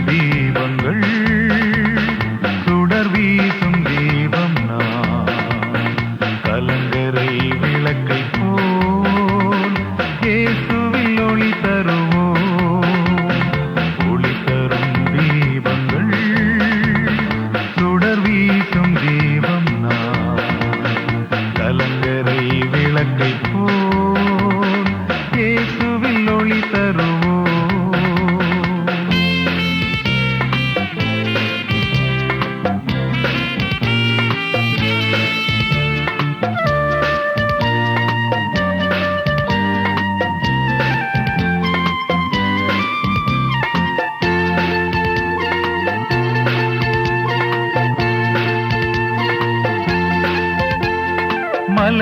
தீபங்கள் சுடர் வீசும்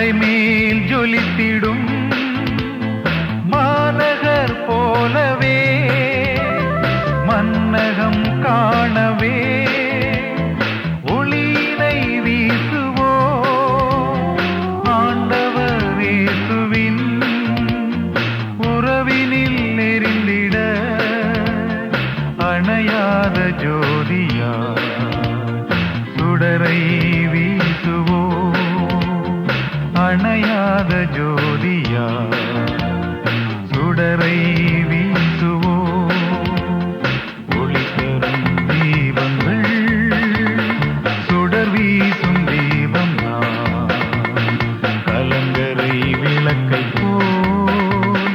மலை மேல் ஜொலித்திடும் மாநகர் போலவே மன்னகம் காணவே ஒளியினை வீசுவோ ஆண்டவர் இயேசுவின் உறவினில் நெறிந்திட அணையாத ஜோதியா சுடரை வீசுவோ அணையாத ஜோதியா சுடரை வீசுவோ ஒளி தரும் தீபங்கள் சுடர் வீசும் தீபம் நான் கலங்கரை விளக்கை போல்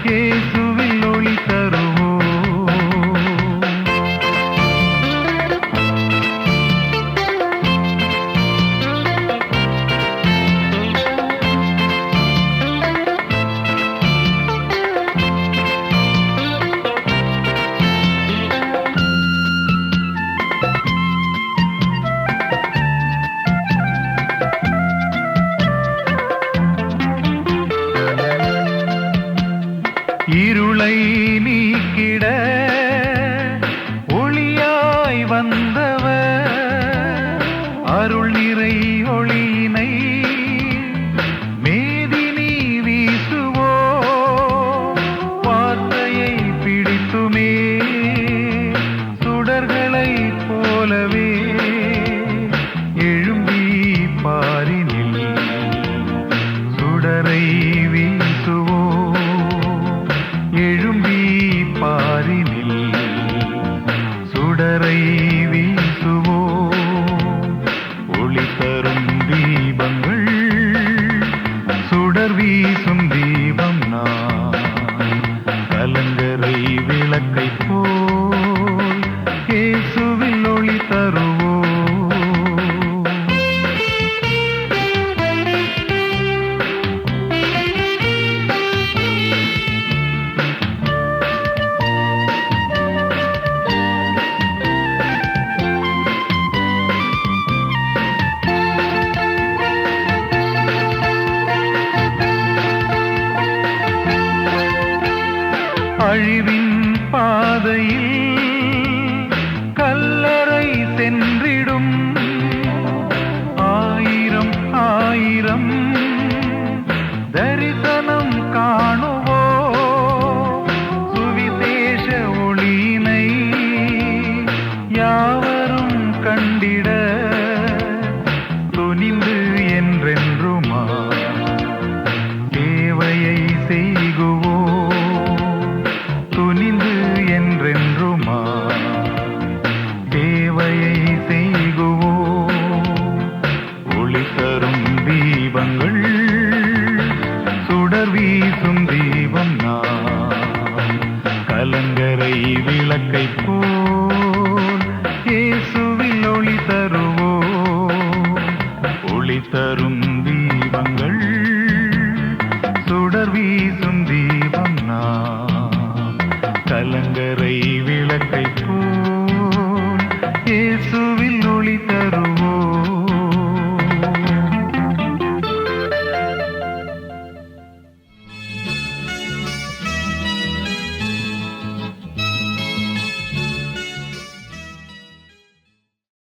இயேசுவில் ஒளி தருவோ இருளை நீக்கிட ஒளியாய் வந்தவர் அருள் நிறை ஒளியினை மேதினி வீசுவோ வார்த்தையை பிடித்துமே சுடர்களை போலவே எழும்பி பாரினில் சுடரை வீசுவோ எழும்பி பாரினில் சுடரை வீசுவோ ஒளி தரும் தீபங்கள் சுடர் வீசும் தீபம் நான் கலங்கரை விளக்கை போல் இயேசுவில் ஒளி தருவோ அழிவின் பாதையில் கல்லறை சென்றிடும் ஆயிரம் ஆயிரம் தரிசனம் காணுவோ சுவிசேஷ ஒளியினை யாவரும் கண்டிட துணிந்து என்றென்றுமா சேவையை செய்குவோ துணிந்து என்றென்றுமா தேவையை செய்குவோ ஒளி தரும் தீபங்கள் சுடர் வீசும் தீபம் நான் கலங்கரை விளக்கை போல் இயேசுவில் ஒளி தருவோ ஒளி தரும் தீபங்கள்